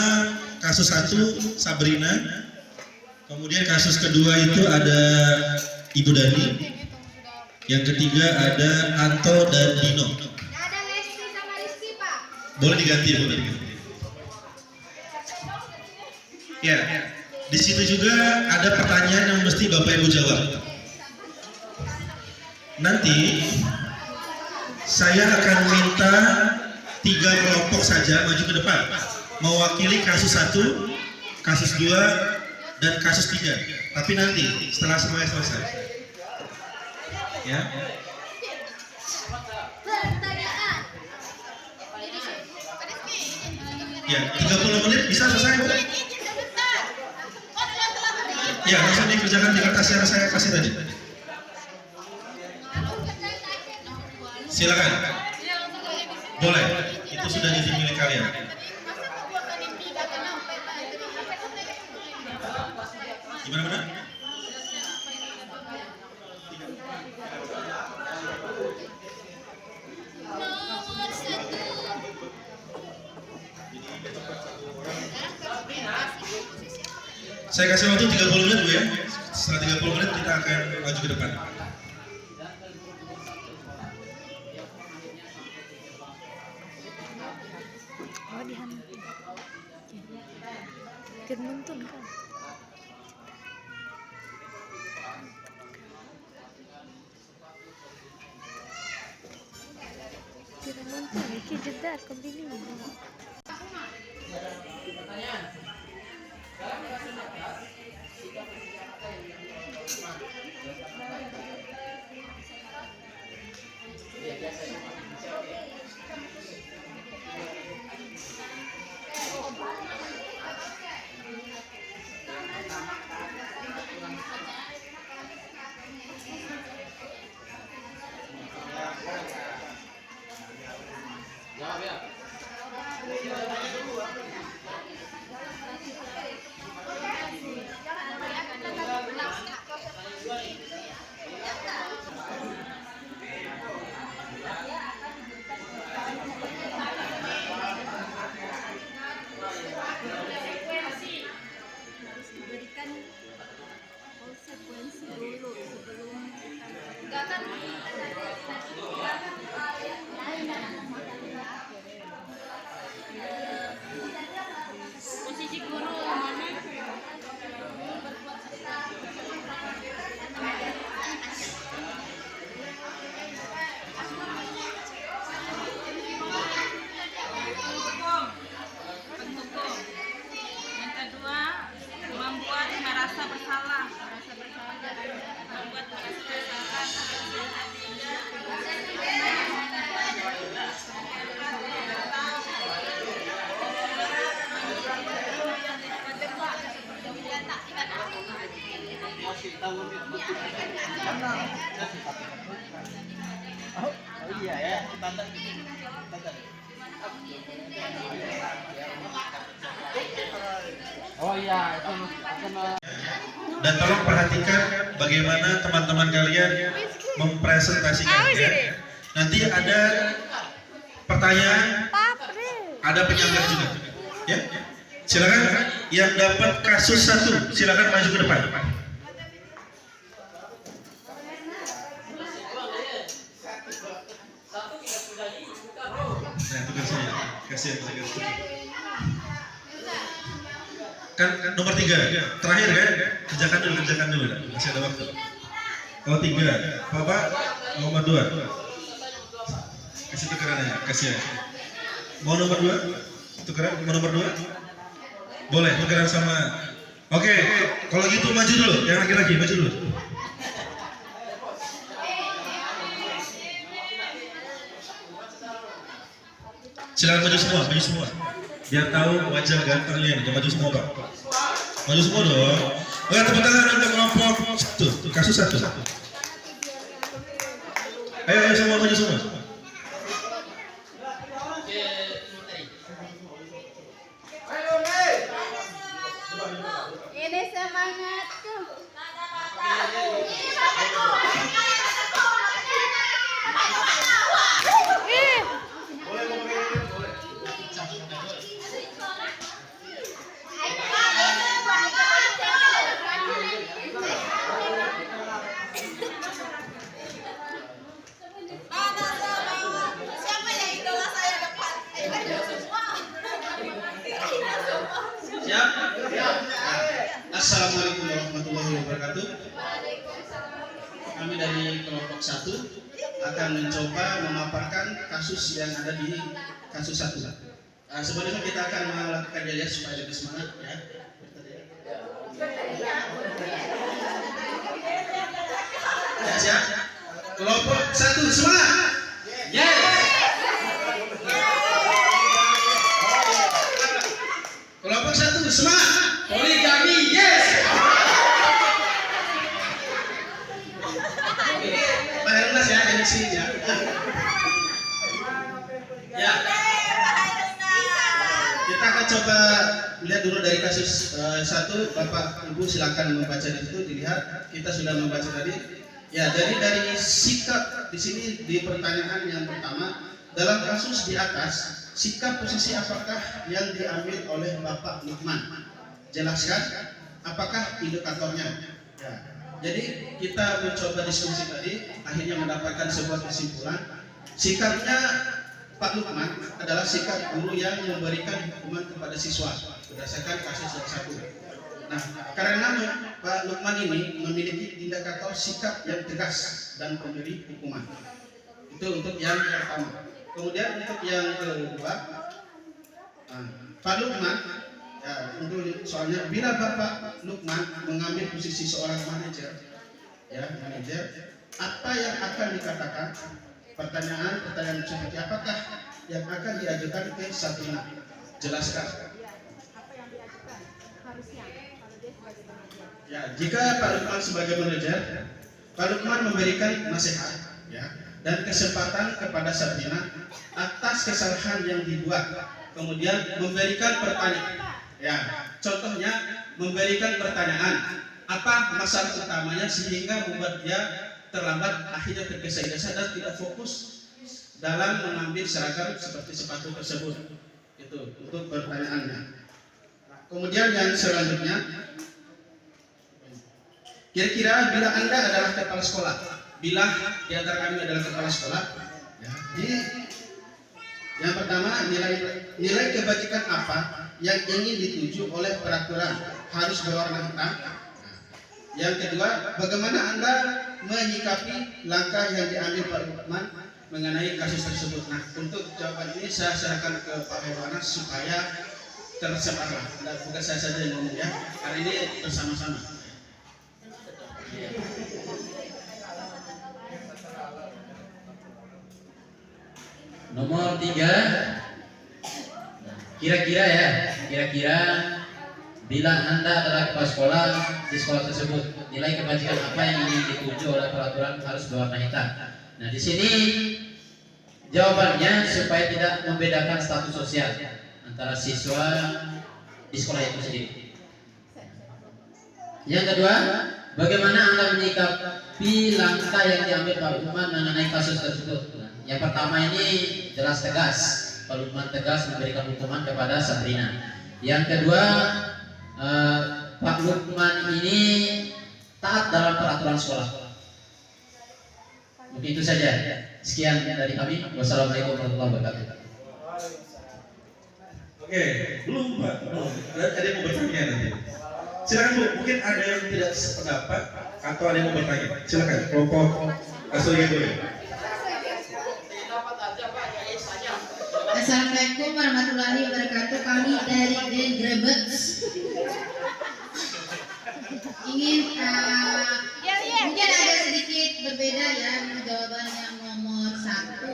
Speaker 2: kasus 1 Sabrina, kemudian kasus kedua itu ada Ibu Dani. Yang ketiga ada Anto dan Dino.
Speaker 7: Ada Lesti sama Rizky, Pak.
Speaker 2: Boleh diganti, boleh diganti. Ya, di situ juga ada pertanyaan yang mesti Bapak Ibu jawab. Nanti saya akan minta 3 kelompok saja maju ke depan, mewakili kasus 1, kasus 2, dan kasus 3. Tapi nanti setelah semuanya selesai. Ya. Ya, 30 menit bisa selesai, Bu? Ya, langsung dikerjakan di kertas yang saya kasih tadi. Silakan. Boleh, itu sudah jadi milik kalian. Gimana? Saya kasih waktu 30 menit Bu ya. Setelah 30 menit kita akan maju ke depan. Dan tolong perhatikan bagaimana teman-teman kalian mempresentasikannya. Nanti ada pertanyaan, ada penyampaian juga. Ya, silakan yang dapat kasus 1, silakan maju ke depan. Nah, tugas saya, kasihan tugas. Kan nomor 3, terakhir kan? Kerjakan dulu, masih ada waktu. Kalau 3, Bapak nomor 2. Kasih tukeran aja, kasihan. Mau nomor 2? Tukeran, mau nomor 2? Boleh, tukeran sama. Oke, kalau gitu maju dulu, yang laki-laki maju dulu. Silakan maju semua. Biar tahu wajah ganteng kalian, maju semua Pak. Maju semua dong. Oke, tepuk tangan untuk kelompok 1, kasus 1. Ayo semua maju semua.
Speaker 3: Ini semangatku. Siapa yang idola saya depan?
Speaker 12: Siap? Assalamualaikum warahmatullahi wabarakatuh. Kami dari kelompok 1 akan mencoba memaparkan kasus yang ada di kasus 1. Sebelumnya kita akan melakukan jeliat supaya lebih semangat ya. Ya, siap? Kelompok 1 semangat. Yes. Kelompok 1 semangat. Poligami, yes. Pak Hernas ya, MC ya. Ya. Kita akan coba lihat dulu dari kasus 1. Bapak Ibu silakan membaca di situ, dilihat. Kita sudah membaca tadi. Ya, jadi dari sikap di sini di pertanyaan yang pertama, dalam kasus di atas, sikap posisi apakah yang diambil oleh Bapak Lukman? Jelaskan apakah indikatornya. Ya. Jadi kita mencoba diskusi tadi, akhirnya mendapatkan sebuah kesimpulan. Sikapnya Pak Lukman adalah sikap guru yang memberikan hukuman kepada siswa berdasarkan kasus yang 1. Nah, karena Pak Lukman ini memiliki indikator sikap yang tegas dan pemberi hukuman. Itu untuk yang pertama. Kemudian untuk yang kedua, Pak Lukman, ya, untuk soalnya bila Bapak Lukman mengambil posisi seorang manajer, apa yang akan dikatakan? Pertanyaan seperti apakah yang akan diajukan ke Sabrina? Jelaskan. Ya, jika Pak Lukman sebagai manajer, Pak Lukman memberikan nasihat, ya, dan kesempatan kepada Sabrina atas kesalahan yang dibuat, kemudian memberikan pertanyaan. Ya, contohnya memberikan pertanyaan, apa masalah utamanya sehingga membuat dia terlambat, akhirnya tergesa-gesa dan tidak fokus dalam mengambil seragam seperti sepatu tersebut. Itu untuk pertanyaannya. Kemudian yang selanjutnya, kira-kira bila Anda adalah kepala sekolah, bila di antara kami adalah kepala sekolah, ya, jadi yang pertama nilai kebajikan apa yang ingin dituju oleh peraturan harus berwarna hitam. Yang kedua, bagaimana Anda menyikapi langkah yang diambil Pak Lukman mengenai kasus tersebut. Nah, untuk jawaban ini saya serahkan ke Pak Herwanas supaya tersebarlah. Bukan saya saja yang ngomong ya, karena ini bersama-sama.
Speaker 13: Nomor 3, kira-kira Bila Anda adalah kepala sekolah di sekolah tersebut, nilai kebajikan apa yang ingin dituju oleh peraturan harus berwarna hitam. Nah, di sini jawabannya supaya tidak membedakan status sosial antara siswa di sekolah itu sendiri. Yang kedua, bagaimana Anda menyikapi langkah yang diambil Pak Lukman mengenai kasus tersebut? Nah, yang pertama ini jelas tegas, Pak Lukman tegas memberikan hukuman kepada Sabrina. Yang kedua, Pak Lukman ini taat dalam peraturan sekolah. Begitu saja. Sekian dari kami. Wassalamualaikum warahmatullahi wabarakatuh.
Speaker 2: Oke, belum Pak, belum. Ada yang mau bertanya nanti. Silakan Bu, mungkin ada yang tidak sependapat atau ada yang mau bertanya. Silakan, kelompok Asoya boleh.
Speaker 11: Assalamualaikum warahmatullahi wabarakatuh. Kami dari Grand Grebets ingin mungkin ada sedikit berbeda ya jawaban yang nomor 1.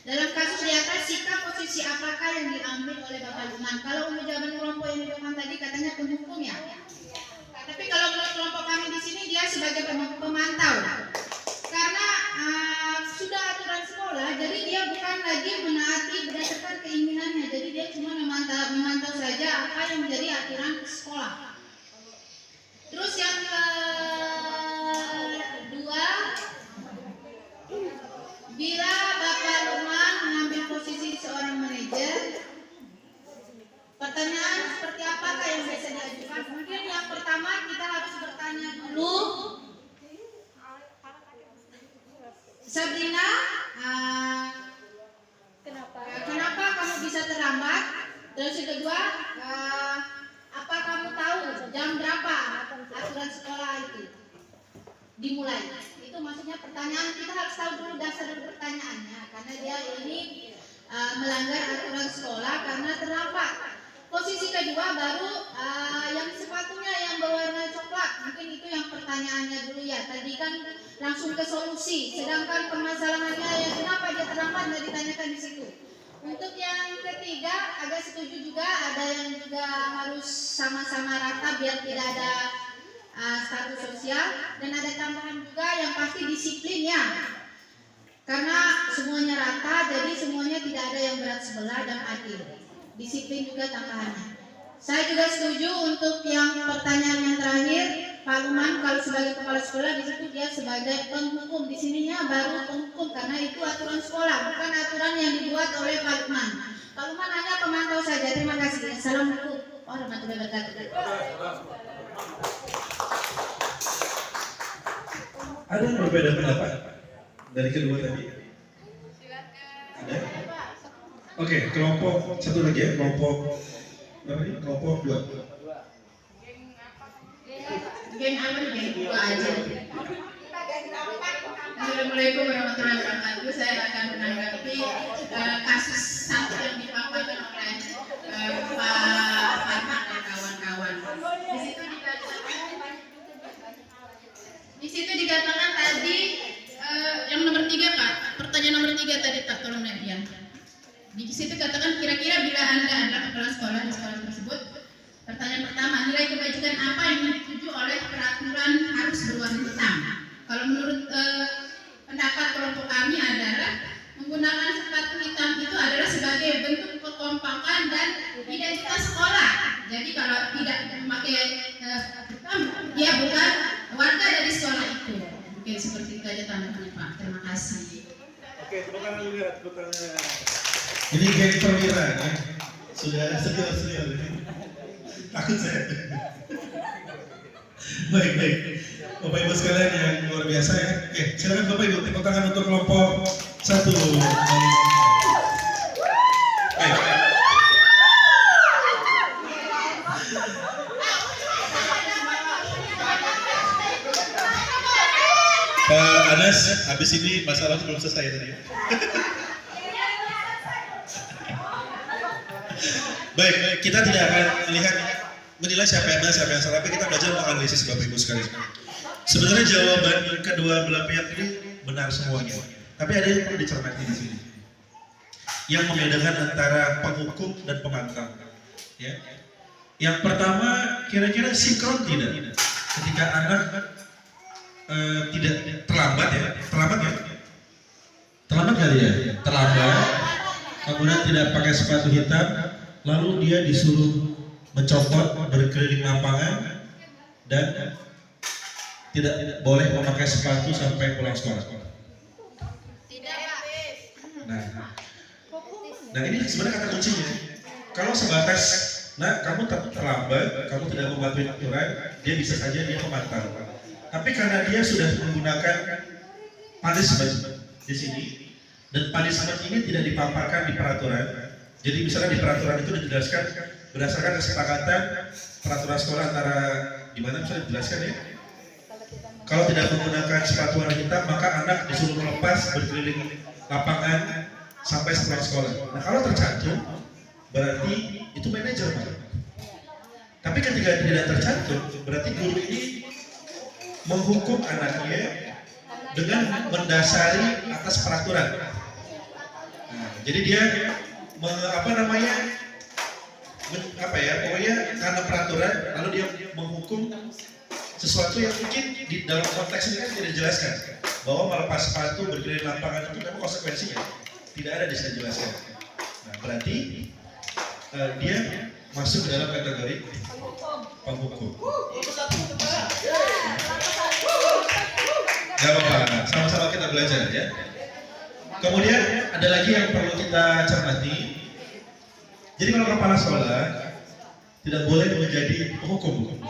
Speaker 11: Dalam kasus di atas, sikap posisi apakah yang diambil oleh Bapak Lukman? Kalau untuk jawaban kelompok yang dilakukan tadi katanya pendukung ya. Tapi kalau menurut kelompok kami di sini dia sebagai pemantau. Karena sudah aturan sekolah, jadi dia bukan lagi menaati berdasarkan keinginannya. Jadi dia cuma memantau saja apa yang menjadi aturan sekolah. Terus yang kedua, bila Bapak Lukman mengambil posisi seorang manajer, pertanyaan seperti apakah yang bisa diajukan? Mungkin yang pertama kita harus bertanya dulu, Sabrina, kenapa kamu bisa terlambat? Terus yang kedua, apa kamu tahu jam berapa aturan sekolah itu dimulai? Itu maksudnya pertanyaan, kita harus tahu dulu dasar pertanyaannya, karena dia ini melanggar aturan sekolah karena terlambat. Posisi kedua baru yang sepatunya yang berwarna coklat, mungkin itu yang pertanyaannya dulu ya. Tadi kan langsung ke solusi, sedangkan permasalahannya ya kenapa dia terlambat nggak ditanyakan di situ. Untuk yang ketiga agak setuju juga, ada yang juga harus sama-sama rata biar tidak ada status sosial, dan ada tambahan juga yang pasti disiplinnya. Karena semuanya rata, jadi semuanya tidak ada yang berat sebelah dan adil. Disiplin juga tambahannya. Saya juga setuju untuk yang pertanyaan yang terakhir, Pak Lukman kalau sebagai kepala sekolah di situ dia sebagai penghukum, di sininya baru penghukum karena itu aturan sekolah, bukan aturan yang dibuat oleh Pak Lukman. Pak Lukman hanya pemantau saja. Terima kasih. Assalamualaikum warahmatullahi wabarakatuh.
Speaker 2: Ada yang berbeda pendapat dari kedua tadi? Ada? Oke, kelompok satu lagi ya, kelompok apa ini? Kelompok 2.
Speaker 6: Geng apa nih? Geng 2 aja. Assalamualaikum warahmatullahi wabarakatuh. Saya akan menanggapi kasus satu yang dipaparkan oleh Pak Farhan dan kawan-kawan. Di situ dikatakan tadi yang nomor 3 Pak, pertanyaan nomor 3 tadi Pak, tolong Nabian. Di situ katakan kira-kira bila Anda adalah kepala sekolah di sekolah tersebut, pertanyaan pertama, nilai kebajikan apa yang dituju oleh peraturan harus berwarna hitam? Kalau menurut pendapat kelompok kami adalah menggunakan sepatu hitam itu adalah sebagai bentuk kekompakan dan identitas sekolah. Jadi kalau tidak memakai hitam, dia bukan warga dari sekolah itu. Mungkin seperti itu aja tanggapannya Pak. Terima kasih.
Speaker 2: Oke, tepuk tangan dulu ya, tepuk tangan. Ini geng perwira ya. Sudah senior ini. Takut saya. Baik. Bapak Ibu sekalian yang luar biasa ya. Oke, silakan Bapak Ibu tepuk tangan untuk kelompok 1. Baik. Pak Anas, habis ini masalah belum selesai tadi. Baik, kita tidak akan menilai siapa yang benar, siapa yang salah, tapi kita belajar menganalisis Bapak Ibu sekalian. Sebenarnya jawaban kedua belah pihak ini benar semuanya, tapi ada yang perlu dicermati di sini, yang membedakan antara penghukum dan pemantau. Ya. Yang pertama, kira-kira sinkron tidak? Ketika anak tidak terlambat ya, terlambat kali ya, terlambat, kemudian tidak pakai sepatu hitam, lalu dia disuruh mencopot berkeliling lapangan dan tidak boleh memakai sepatu sampai pulang sekolah. Nah ini sebenarnya kata kuncinya. Kalau sebatas, nah kamu terlambat, kamu tidak mematuhi aturan, dia bisa saja dia memantau. Tapi karena dia sudah menggunakan punishment di sini, dan punishment ini tidak dipaparkan di peraturan. Jadi misalnya di peraturan itu dijelaskan berdasarkan kesepakatan peraturan sekolah antara gimana bisa dijelaskan ya. Kalau tidak menggunakan sepatu warna hitam, maka anak disuruh melepas berkeliling lapangan sampai setelah sekolah. Nah kalau tercantum, berarti itu manajer Pak. Tapi ketika tidak tercantum, berarti guru ini menghukum anaknya dengan mendasari atas peraturan. Nah, jadi dia pokoknya karena peraturan, lalu dia menghukum sesuatu yang mungkin di dalam konteks ini kan tidak dijelaskan bahwa melepas sepatu berkeliling lapangan itu memang konsekuensinya tidak ada dijelaskan. Nah, berarti dia masuk ke dalam kategori penghukum. Gak apa-apa, sama-sama kita belajar ya. Kemudian ada lagi yang perlu kita cermati. Jadi kalau kepala sekolah tidak boleh menjadi penghukum,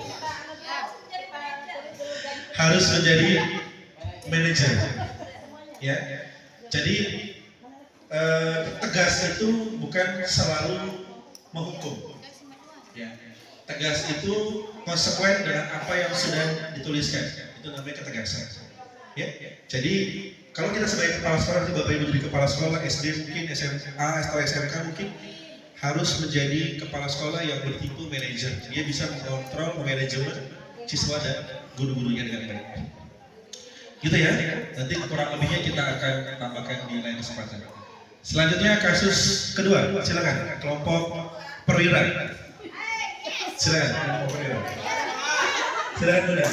Speaker 2: harus menjadi manajer. Ya, jadi tegas itu bukan selalu menghukum. Ya, tegas itu konsekuen dengan apa yang sudah dituliskan. Itu namanya ketegasan. Ya, jadi kalau kita sebagai kepala sekolah, Bapak Ibu jadi kepala sekolah SD mungkin SMA atau SMK mungkin harus menjadi kepala sekolah yang bertipe manajer. Dia bisa mengontrol, memanajemen siswa dan guru-gurunya dengan baik. Gitu ya. Nanti kurang lebihnya kita akan tambahkan di lain kesempatan. Selanjutnya kasus kedua, silakan kelompok perwira. Silakan kelompok perwira. Silakan Bunda.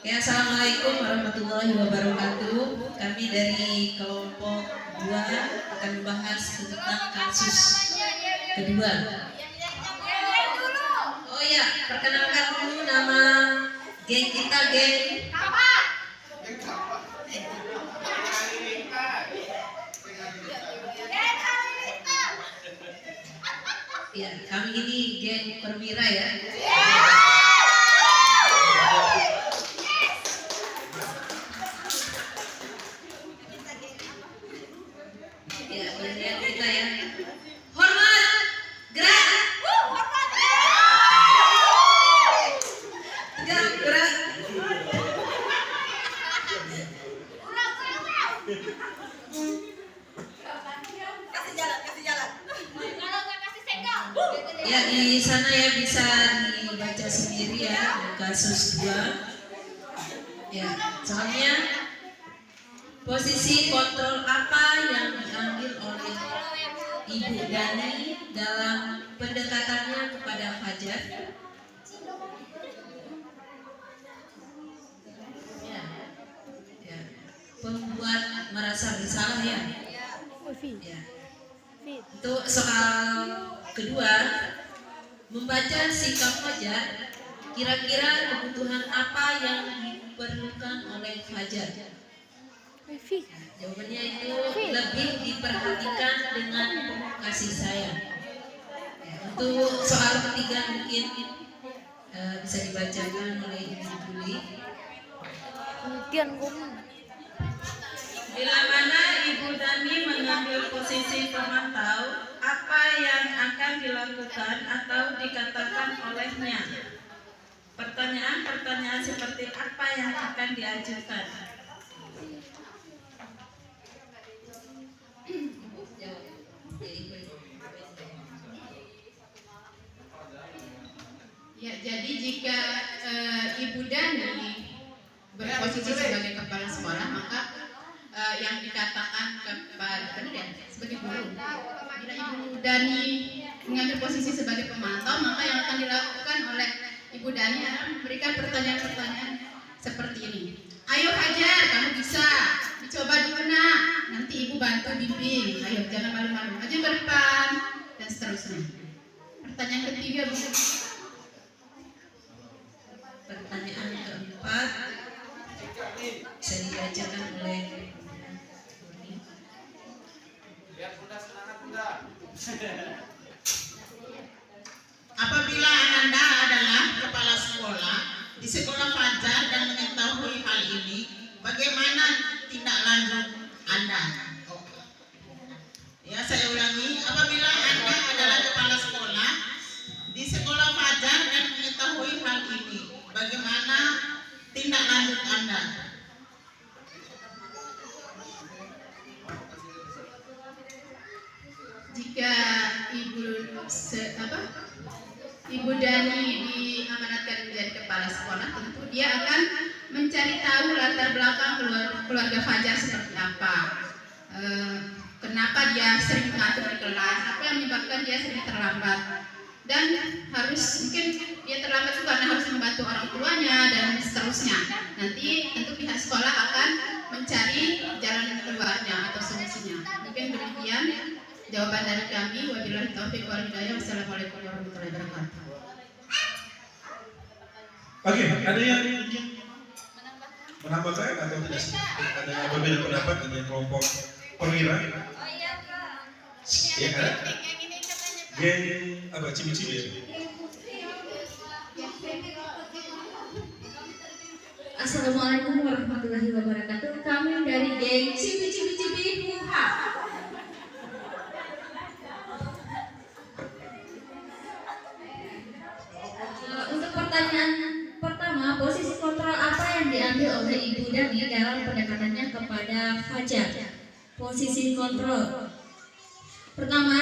Speaker 9: Ya, Assalamualaikum warahmatullahi wabarakatuh. Kami dari kelompok 2 akan membahas tentang kasus kedua. Oh ya, perkenalkan dulu nama geng kita, geng ya, kami ini geng perwira ya. Ya, bagian kita ya. Hormat, gerak. Tegak, gerak.
Speaker 3: Kasih jalan. Kalau nggak kasih segel.
Speaker 9: Ya, di sana ya bisa dibaca sendiri ya kasus 2. Ya, soalnya posisi kontrol apa yang diambil oleh Ibu Dani dalam pendekatannya kepada Fajar? Ya, ya. Pembuat merasa bersalah ya. Ya. Untuk soal kedua, membaca sikap Fajar, kira-kira kebutuhan apa yang diperlukan oleh Fajar? Jawabannya itu lebih diperhatikan dengan penuh kasih sayang. Ya, untuk soal ketiga mungkin bisa dibacakan oleh Ibu Juli.
Speaker 8: Bila mana Ibu Dani mengambil posisi pemantau, apa yang akan dilakukan diajukan atau dikatakan olehnya. Pertanyaan-pertanyaan seperti apa yang akan diajukan?
Speaker 6: Ya, jadi jika Ibu Dani berposisi sebagai kepala sekolah, maka yang dikatakan kepada sebagai guru, bila Ibu Dani mengambil posisi sebagai pemantau, maka yang akan dilakukan oleh Ibu Dani adalah memberikan pertanyaan-pertanyaan seperti ini. Ayo Fajar, kamu bisa, dicoba dulu nak, nanti Ibu bantu bimbing. Ayo, jangan malu-malu, maju ke depan, dan seterusnya. Pertanyaan ketiga, Bu.
Speaker 4: Pertanyaan keempat bisa dibacakan oleh
Speaker 14: Apabila Ananda adalah kepala sekolah di sekolah Fajar dan mengetahui hal ini, bagaimana tindak lanjut Anda? Ya, saya ulangi. Apabila Anda adalah kepala sekolah di sekolah Fajar dan mengetahui hal ini, bagaimana tindak lanjut Anda?
Speaker 6: Jika Ibu Dani diamanatkan menjadi kepala sekolah, tentu dia akan mencari tahu latar belakang keluarga Fajar seperti apa. Kenapa dia sering mengatur di kelas, apa yang menyebabkan dia sering terlambat, dan mungkin dia terlambat itu karena harus membantu orang tuanya dan seterusnya. Nanti tentu pihak sekolah akan mencari jalan keluarnya atau solusinya. Mungkin demikian jawaban dari kami. Wabillahi taufiq wal hidayah. Wassalamualaikum warahmatullahi wabarakatuh.
Speaker 2: Oke, ada yang ingin menambahkan atau tidak? Ada yang berbeda pendapat dengan kelompok perwira? Ya kan? Geng apa? Cibi-cibi ya?
Speaker 15: Assalamualaikum warahmatullahi wabarakatuh. Kami dari geng Cibi-cibi Huha. Untuk pertanyaan pertama, posisi kontrol apa yang diambil oleh Ibu Dani dalam pendekatannya kepada Fajar? Posisi kontrol pertama,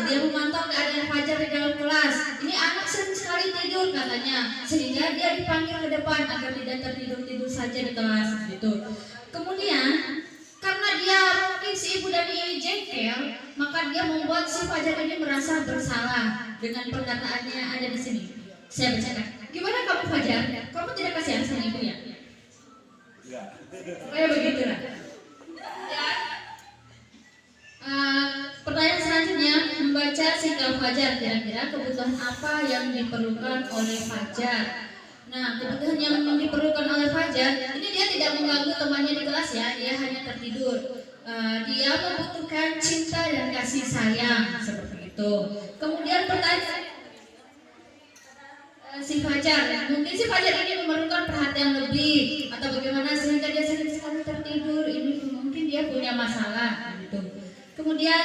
Speaker 15: dia memantau keadaan Fajar di dalam kelas. Ini anak sering sekali tidur katanya, sehingga dia dipanggil ke depan agar tidak tertidur saja di kelas gitu. Kemudian karena dia mungkin si Ibu Dani ini jengkel, maka dia membuat si Fajar ini merasa bersalah dengan perkataannya yang ada di sini. Saya bacakan. Gimana kamu Fajar? Kamu tidak kasihan sama ibu ya? Kayak begitulah. Pertanyaan selanjutnya, membaca sikap Fajar, kira-kira kebutuhan apa yang diperlukan oleh Fajar? Nah, kebutuhan yang diperlukan oleh Fajar, ini dia tidak mengganggu temannya di kelas ya, dia hanya tertidur. Dia membutuhkan cinta dan kasih sayang, seperti itu. Kemudian pertanyaan si Fajar, mungkin si Fajar ini memerlukan perhatian lebih atau bagaimana sehingga dia sering sekali tertidur. Ini mungkin dia punya masalah gitu. Kemudian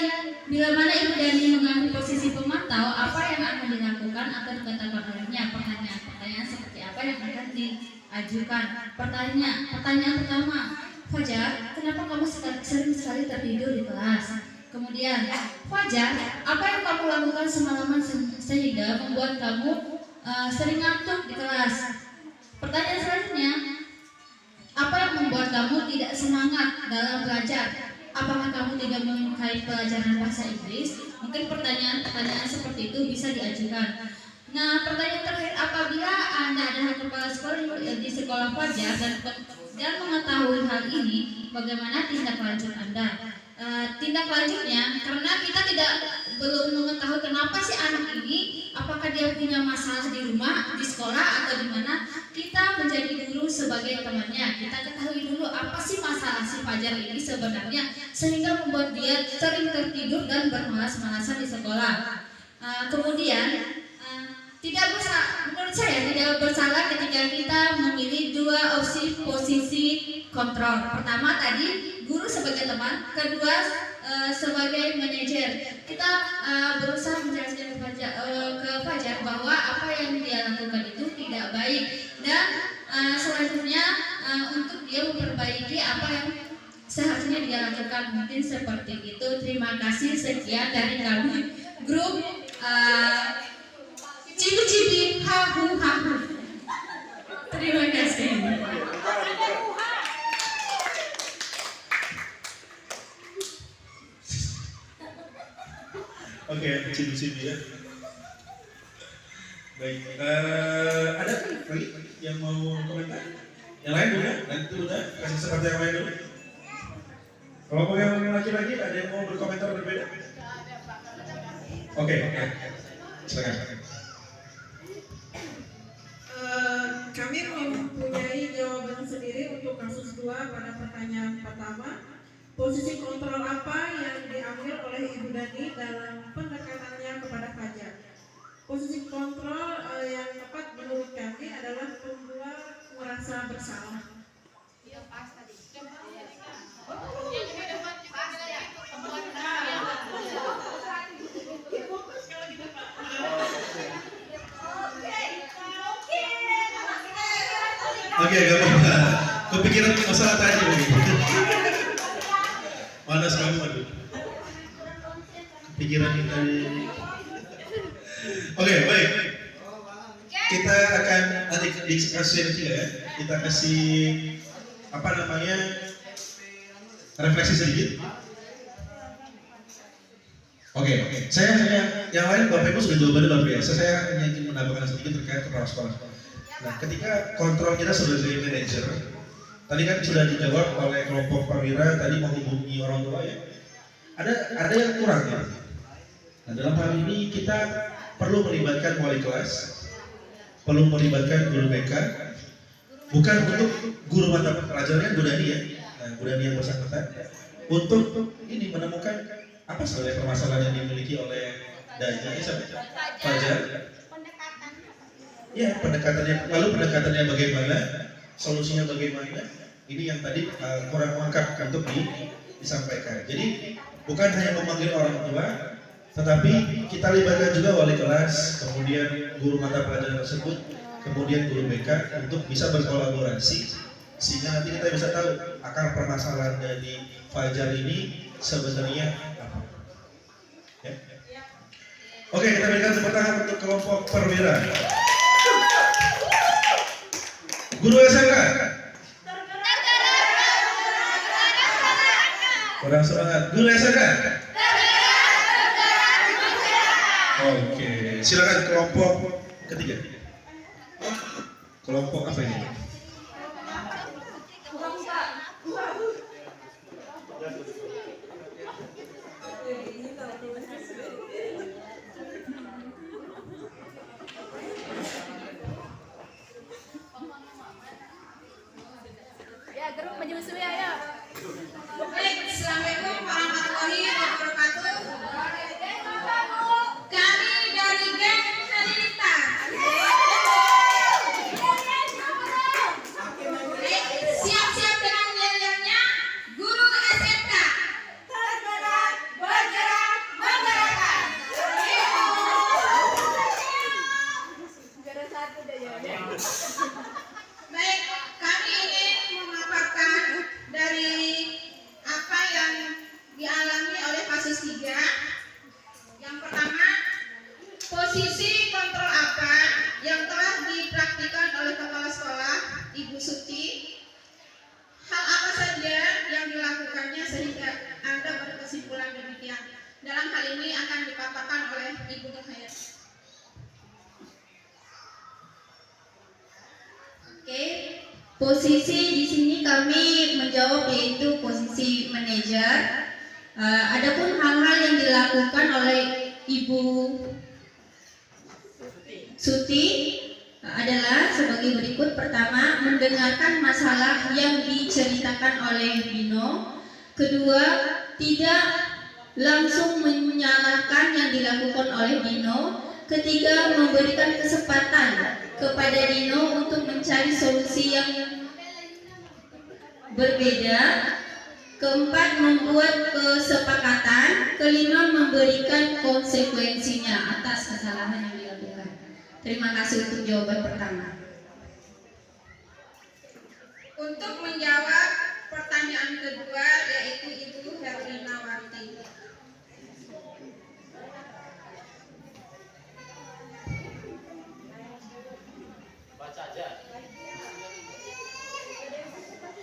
Speaker 15: bila mana Ibu Dani mengambil posisi pemantau, apa yang akan dilakukan atau dikatakan olehnya? Pertanyaan seperti apa yang akan diajukan? Pertanyaan pertama, Fajar, kenapa kamu sering sekali tertidur di kelas? Kemudian, Fajar, apa yang kamu lakukan semalaman sehingga membuat kamu sering ngantuk di kelas? Pertanyaan selanjutnya, apa yang membuat kamu tidak semangat dalam belajar? Apakah kamu tidak menyukai pelajaran bahasa Inggris? Mungkin pertanyaan-pertanyaan seperti itu bisa diajukan. Nah, pertanyaan terakhir, apabila Anda adalah kepala sekolah di sekolah Fajar dan mengetahui hal ini, bagaimana tindak lanjut Anda? Tindak lanjutnya, karena kita belum mengetahui kenapa si anak ini, apakah dia punya masalah di rumah, di sekolah, atau di mana, kita menjadi guru sebagai temannya. Kita ketahui dulu apa sih masalah si Fajar ini sebenarnya, sehingga membuat dia sering tertidur dan bermalas-malasan di sekolah. Kemudian menurut saya tidak bersalah ketika kita memilih dua opsi posisi kontrol. Pertama tadi guru sebagai teman, kedua sebagai manajer. Kita berusaha menjelaskan ke Fajar bahwa apa yang dia lakukan itu tidak baik dan selanjutnya untuk dia memperbaiki apa yang seharusnya dia lakukan. Mungkin seperti itu. Terima kasih, sekian dari kami grup Cibi-cibi hahu-hahu. Terima kasih.
Speaker 2: Oke, cibi-cibi ya. Baik, ada lagi yang mau komentar? Yang lain udah? Nanti udah, kasih seperti yang lain dulu. Kalau yang laki-laki ada yang mau berkomentar berbeda? Oke, silakan.
Speaker 16: Kami mempunyai jawaban sendiri untuk kasus 2 pada pertanyaan pertama. Posisi kontrol apa yang diambil oleh Ibu Dani dalam pendekatannya kepada Fajar? Posisi kontrol yang tepat menurut kami adalah membuat merasa bersalah.
Speaker 2: Oke, gak apa-apa. Kepikiran masalah tadi begitu. Panas kamu, aduh. Kepikiran tadi. Oke, baik. Kita akan nanti dikasih ya. Kita kasih apa namanya refleksi sedikit. Oke. Saya hanya yang lain Bapak Ibu sudah jawabannya luar biasa. Saya hanya ingin menambahkan sedikit terkait kepala sekolah. Nah, ketika kontrol kita sebagai manajer, tadi kan sudah dijawab oleh kelompok perwira tadi menghubungi orang tua ya. Ada yang kurang ya. Nah, dalam hal ini kita perlu melibatkan wali kelas, perlu melibatkan guru BK, bukan untuk guru mata pelajarannya Bu Dani ya. Nah, Bu Dani yang bersangkutan untuk ini menemukan apa sebenarnya permasalahan yang dimiliki oleh Danya Fajar. Ya, pendekatannya, lalu pendekatannya bagaimana, solusinya bagaimana, ini yang tadi kurang lengkap untuk disampaikan. Jadi bukan hanya memanggil orang tua, tetapi kita libatkan juga wali kelas, kemudian guru mata pelajaran tersebut, kemudian guru BK untuk bisa berkolaborasi, sehingga nanti kita bisa tahu akar permasalahan dari Fajar ini sebenarnya apa. Ya. Oke, kita berikan tepuk tangan untuk kelompok perwira. Guru SMK. Kurang semangat. Guru SMK. Oke, silakan kelompok ketiga. Kelompok apa ini?
Speaker 11: Baik, Assalamualaikum warahmatullahi wabarakatuh. Kami dari geng Halilintar. Siap-siap dengan yel-yelnya guru SMK. Tergerak, bergerak, bergerakan. Baik, kami ingin memaparkan dari apa yang dialami oleh kasus 3. Yang pertama, posisi kontrol apa yang telah dipraktikkan oleh kepala sekolah Ibu Suti. Hal apa saja yang dilakukannya sehingga Anda berkesimpulan demikian. Dalam hal ini akan dipaparkan oleh Ibu Nur Hayat.
Speaker 15: Oke, posisi di sini kami menjawab yaitu posisi manajer. Adapun hal-hal yang dilakukan oleh Ibu Suti adalah sebagai berikut. Pertama, mendengarkan masalah yang diceritakan oleh Bino. Kedua, tidak langsung menyalahkan yang dilakukan oleh Bino. Ketiga, memberikan kesempatan kepada Dino untuk mencari solusi yang berbeda. Keempat, membuat kesepakatan. Kelima, memberikan konsekuensinya atas kesalahan yang dilakukan. Terima kasih untuk jawaban pertama.
Speaker 16: Untuk menjawab pertanyaan kedua yaitu Ibu Herlinawati.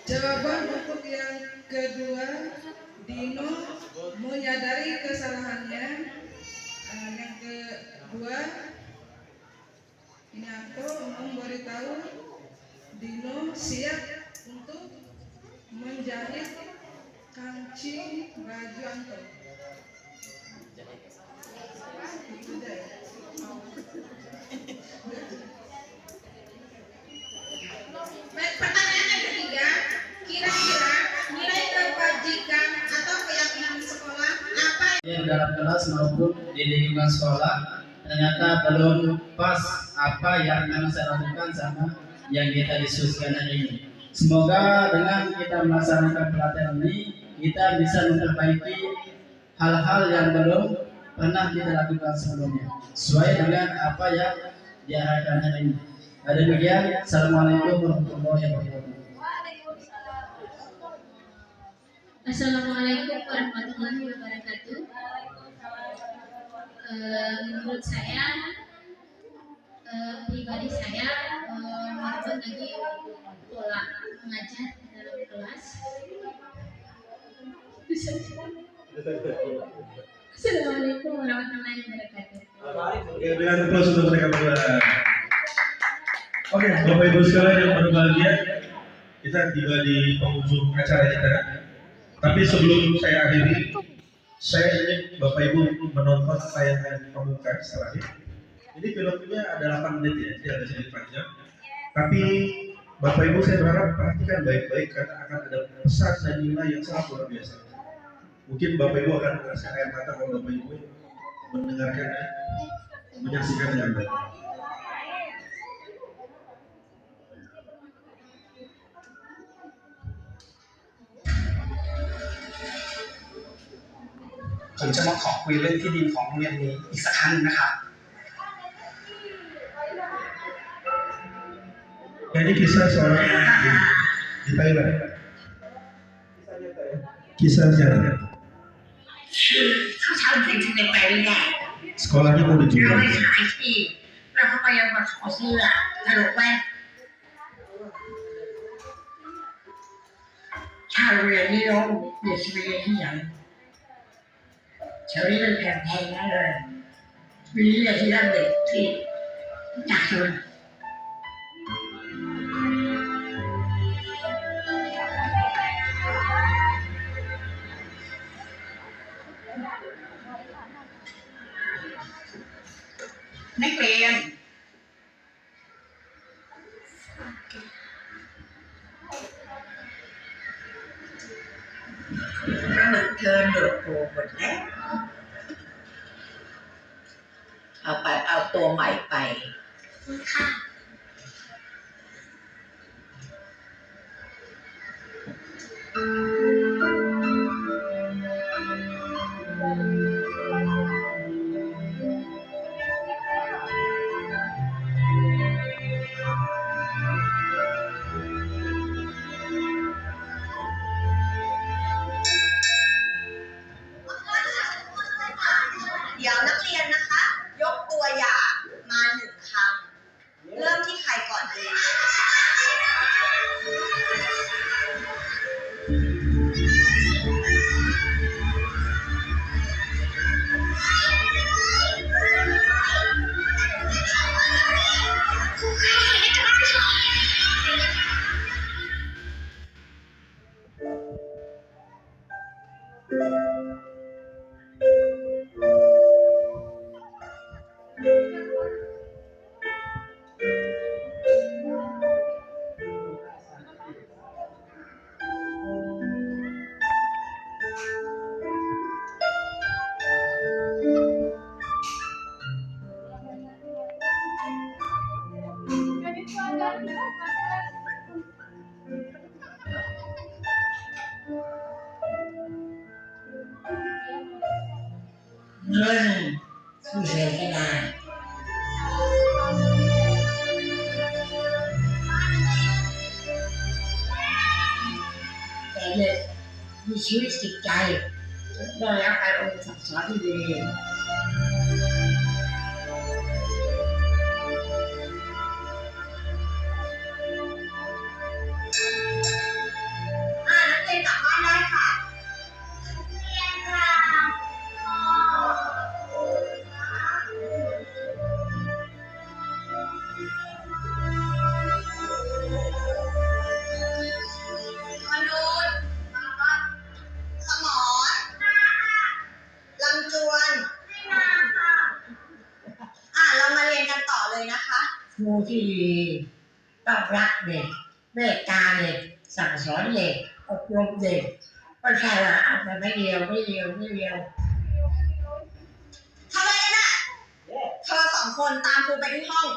Speaker 16: Jawaban untuk yang kedua, Dino menyadari kesalahannya. Yang kedua, Inato memberitahu Dino siap untuk menjahit kancing baju Anto. Baik, pertanyaan yang ketiga, kira-kira nilai kebajikan atau keyakinan sekolah apa
Speaker 13: Yang dalam kelas maupun di lingkungan sekolah ternyata belum pas apa yang akan saya lakukan sama yang kita diskusikan hari ini. Semoga dengan kita melaksanakan pelatihan ini kita bisa memperbaiki hal-hal yang belum pernah kita lakukan sebelumnya sesuai dengan apa yang diarahkan hari ini. Demikian, Assalamualaikum warahmatullahi wabarakatuh.
Speaker 15: Assalamualaikum warahmatullahi wabarakatuh. Menurut saya, pribadi saya berbagi pola mengajar dalam kelas. Assalamualaikum warahmatullahi wabarakatuh.
Speaker 2: Oke, dengan aplaus untuk mereka berdua. Oke, Bapak Ibu sekalian yang berbahagia, kita tiba di penghujung acara kita. Tapi sebelum saya akhiri, saya ingin Bapak Ibu menonton tayangan pamungkas terakhir. Ini filmnya ada 8 menit ya, tidak ada sedikit panjang. Tapi Bapak Ibu saya berharap perhatikan baik-baik karena akan ada pesan dan nilai yang sangat luar biasa. Mungkin Bapak Ibu akan merasakan air mata kalau Bapak Ibu mendengarkannya, menyaksikan dengan baik.
Speaker 17: ผมจะมาขอคุยเรื่องที่ดินของโรงเรียนนี้อีกสักครั้งนะครับ
Speaker 2: Ini kisah seorang ibu di Thailand. Kisahnya sekolahnya mau dijual.
Speaker 18: Return được phù vật đấy เอาตัวใหม่ไปค่ะ เดี๋ยวนักเรียนนะคะยกตัวอย่างมา1 คำเริ่มที่ใครก่อนดี
Speaker 15: Assalamualaikum
Speaker 19: เงินผู้เสียสละแต่เด็กมีชีวิตจิตใจได้รับการอบรมสั่งสอนที่ดี
Speaker 18: นักเรียนกลับบ้านได้ค่ะมนุษย์สมรลำจวนเรามาเรียนกันต่อเลยนะคะ
Speaker 19: ครูที่ดีต้องรักเด็กเมตตาเด็กสั่งสอนเด็กอบรมเด็กไม่ใช่ว่าเอาแต่ไม่เดียว
Speaker 18: ทำไมน่ะเธอสองคนตามครูไปที่ห้อง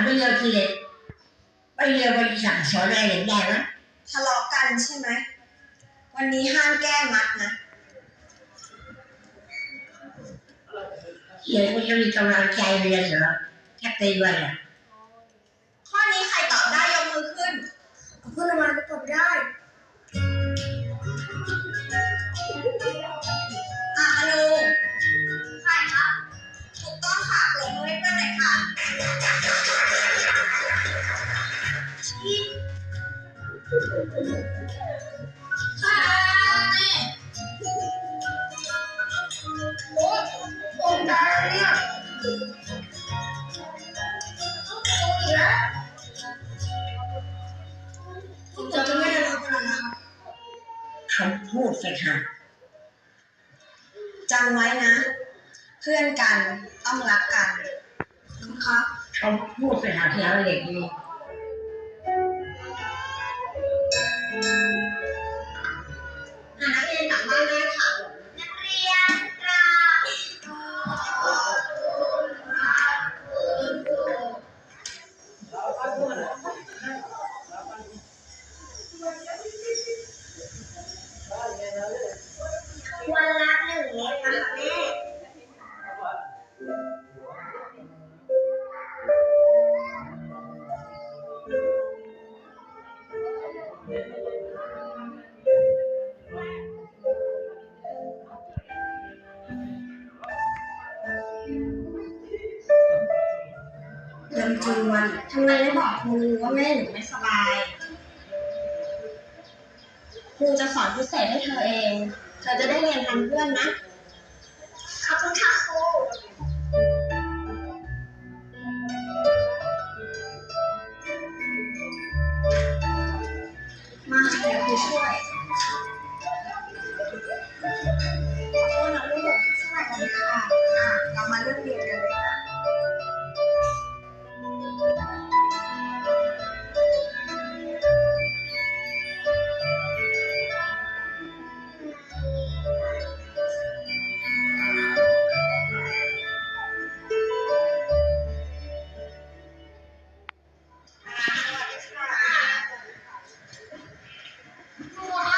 Speaker 19: ไม่เดียวทีเด็กไม่เดียวไปสั่งสอนอะไรเด็กได้ไหม
Speaker 18: ทะเลาะกันใช่ไหม วันนี้ห้ามแก้มัดนะ
Speaker 19: เด็กมันจะมีกำลังใจเรียนเหรอแค่ตีวันอ่ะ
Speaker 18: ข้อนี้ใครตอบได้ยกมือขึ้นคุณออกมาตอบได้อนุใช่ครับ ถูกต้องค่ะปรบมือให้เพื่อนหน่อยค่ะโอ๊ยผมได้เนี่ยจะไม่ได้รับแล้วนะ
Speaker 19: คำพูดสิค่ะ
Speaker 18: จำไว้นะ เพื่อนกันต้องรักกันครับ
Speaker 19: คำพูดสิค่ะที่เราเด็กดี
Speaker 18: นักเรียนกลับบ้านได้ค่ะ นักเรียนกราบวันละ1 เม็ดนะคะแม่ ลำจวนทำไมไม่บอกครูว่าแม่หนูไม่สบาย ครูจะสอนพิเศษให้เธอเอง เธอจะได้เรียนทันเพื่อนนะ ขอบคุณค่ะครู มาเดี๋ยวครูช่วยขอโทษนะลูกสวัสดีค่ะเรามาเริ่มเรียนกันเลยนะค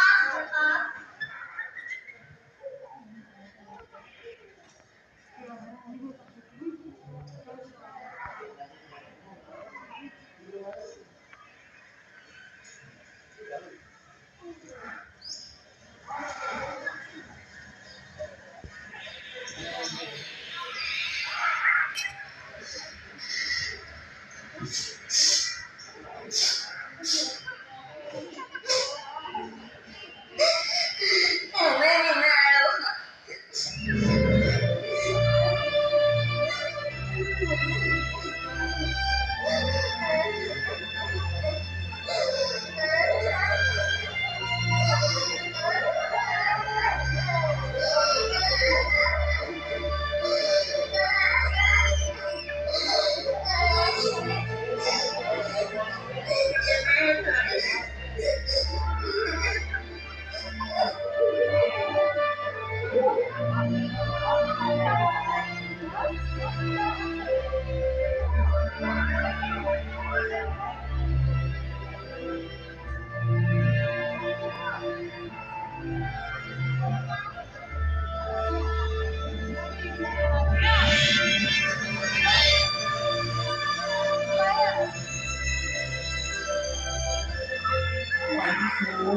Speaker 19: ครู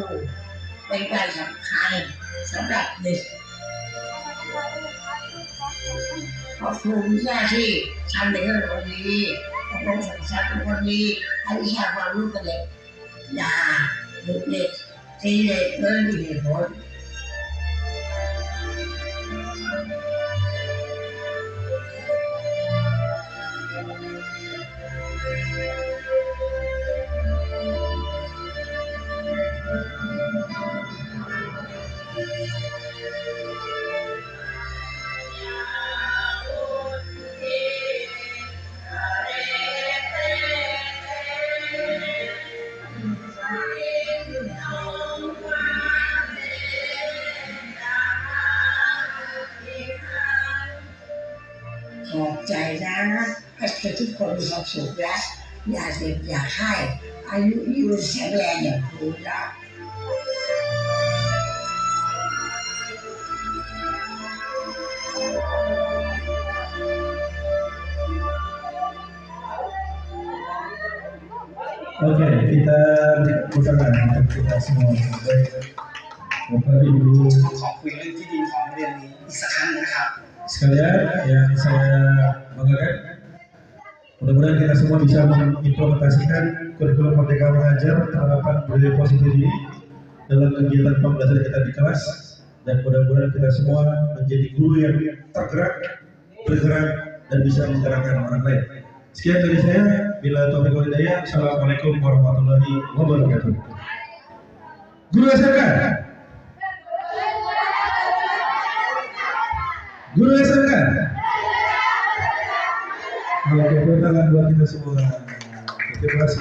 Speaker 19: เป็นได้สำคัญสำหรับเด็กเพราะครูมีหน้าที่ทำเด็กให้เป็นคนดีอบรมสั่งสอนเป็นคนดีให้วิชาความรู้กับเด็กอย่าดุเด็กตีเด็กโดยไม่มีเหตุผล ขอบใจนะให้ทุกคนมีความสุขและอย่าเจ็บอย่าไข้อายุยืนแข็งแรงอย่างครูนะ
Speaker 20: Oke, kita bukakan untuk kita semua. Baik, Bapak Ibu
Speaker 17: ขอคุยเรื่องที่ดินของโรงเรียนนี้อีกสักครั้งนะครับ
Speaker 20: sekalian yang saya banggakan, mudah-mudahan kita semua bisa mengimplementasikan kurikulum Merdeka Mengajar penerapan budaya positif ini dalam kegiatan pembelajaran kita di kelas, dan mudah-mudahan kita semua menjadi guru yang tergerak, bergerak, dan bisa menggerakkan orang lain. Sekian dari saya. Bila taufiq wal hidayah. Assalamualaikum warahmatullahi wabarakatuh. Guru SMK. Guru SMK. Oke, tangan buat kita semua. Terima kasih.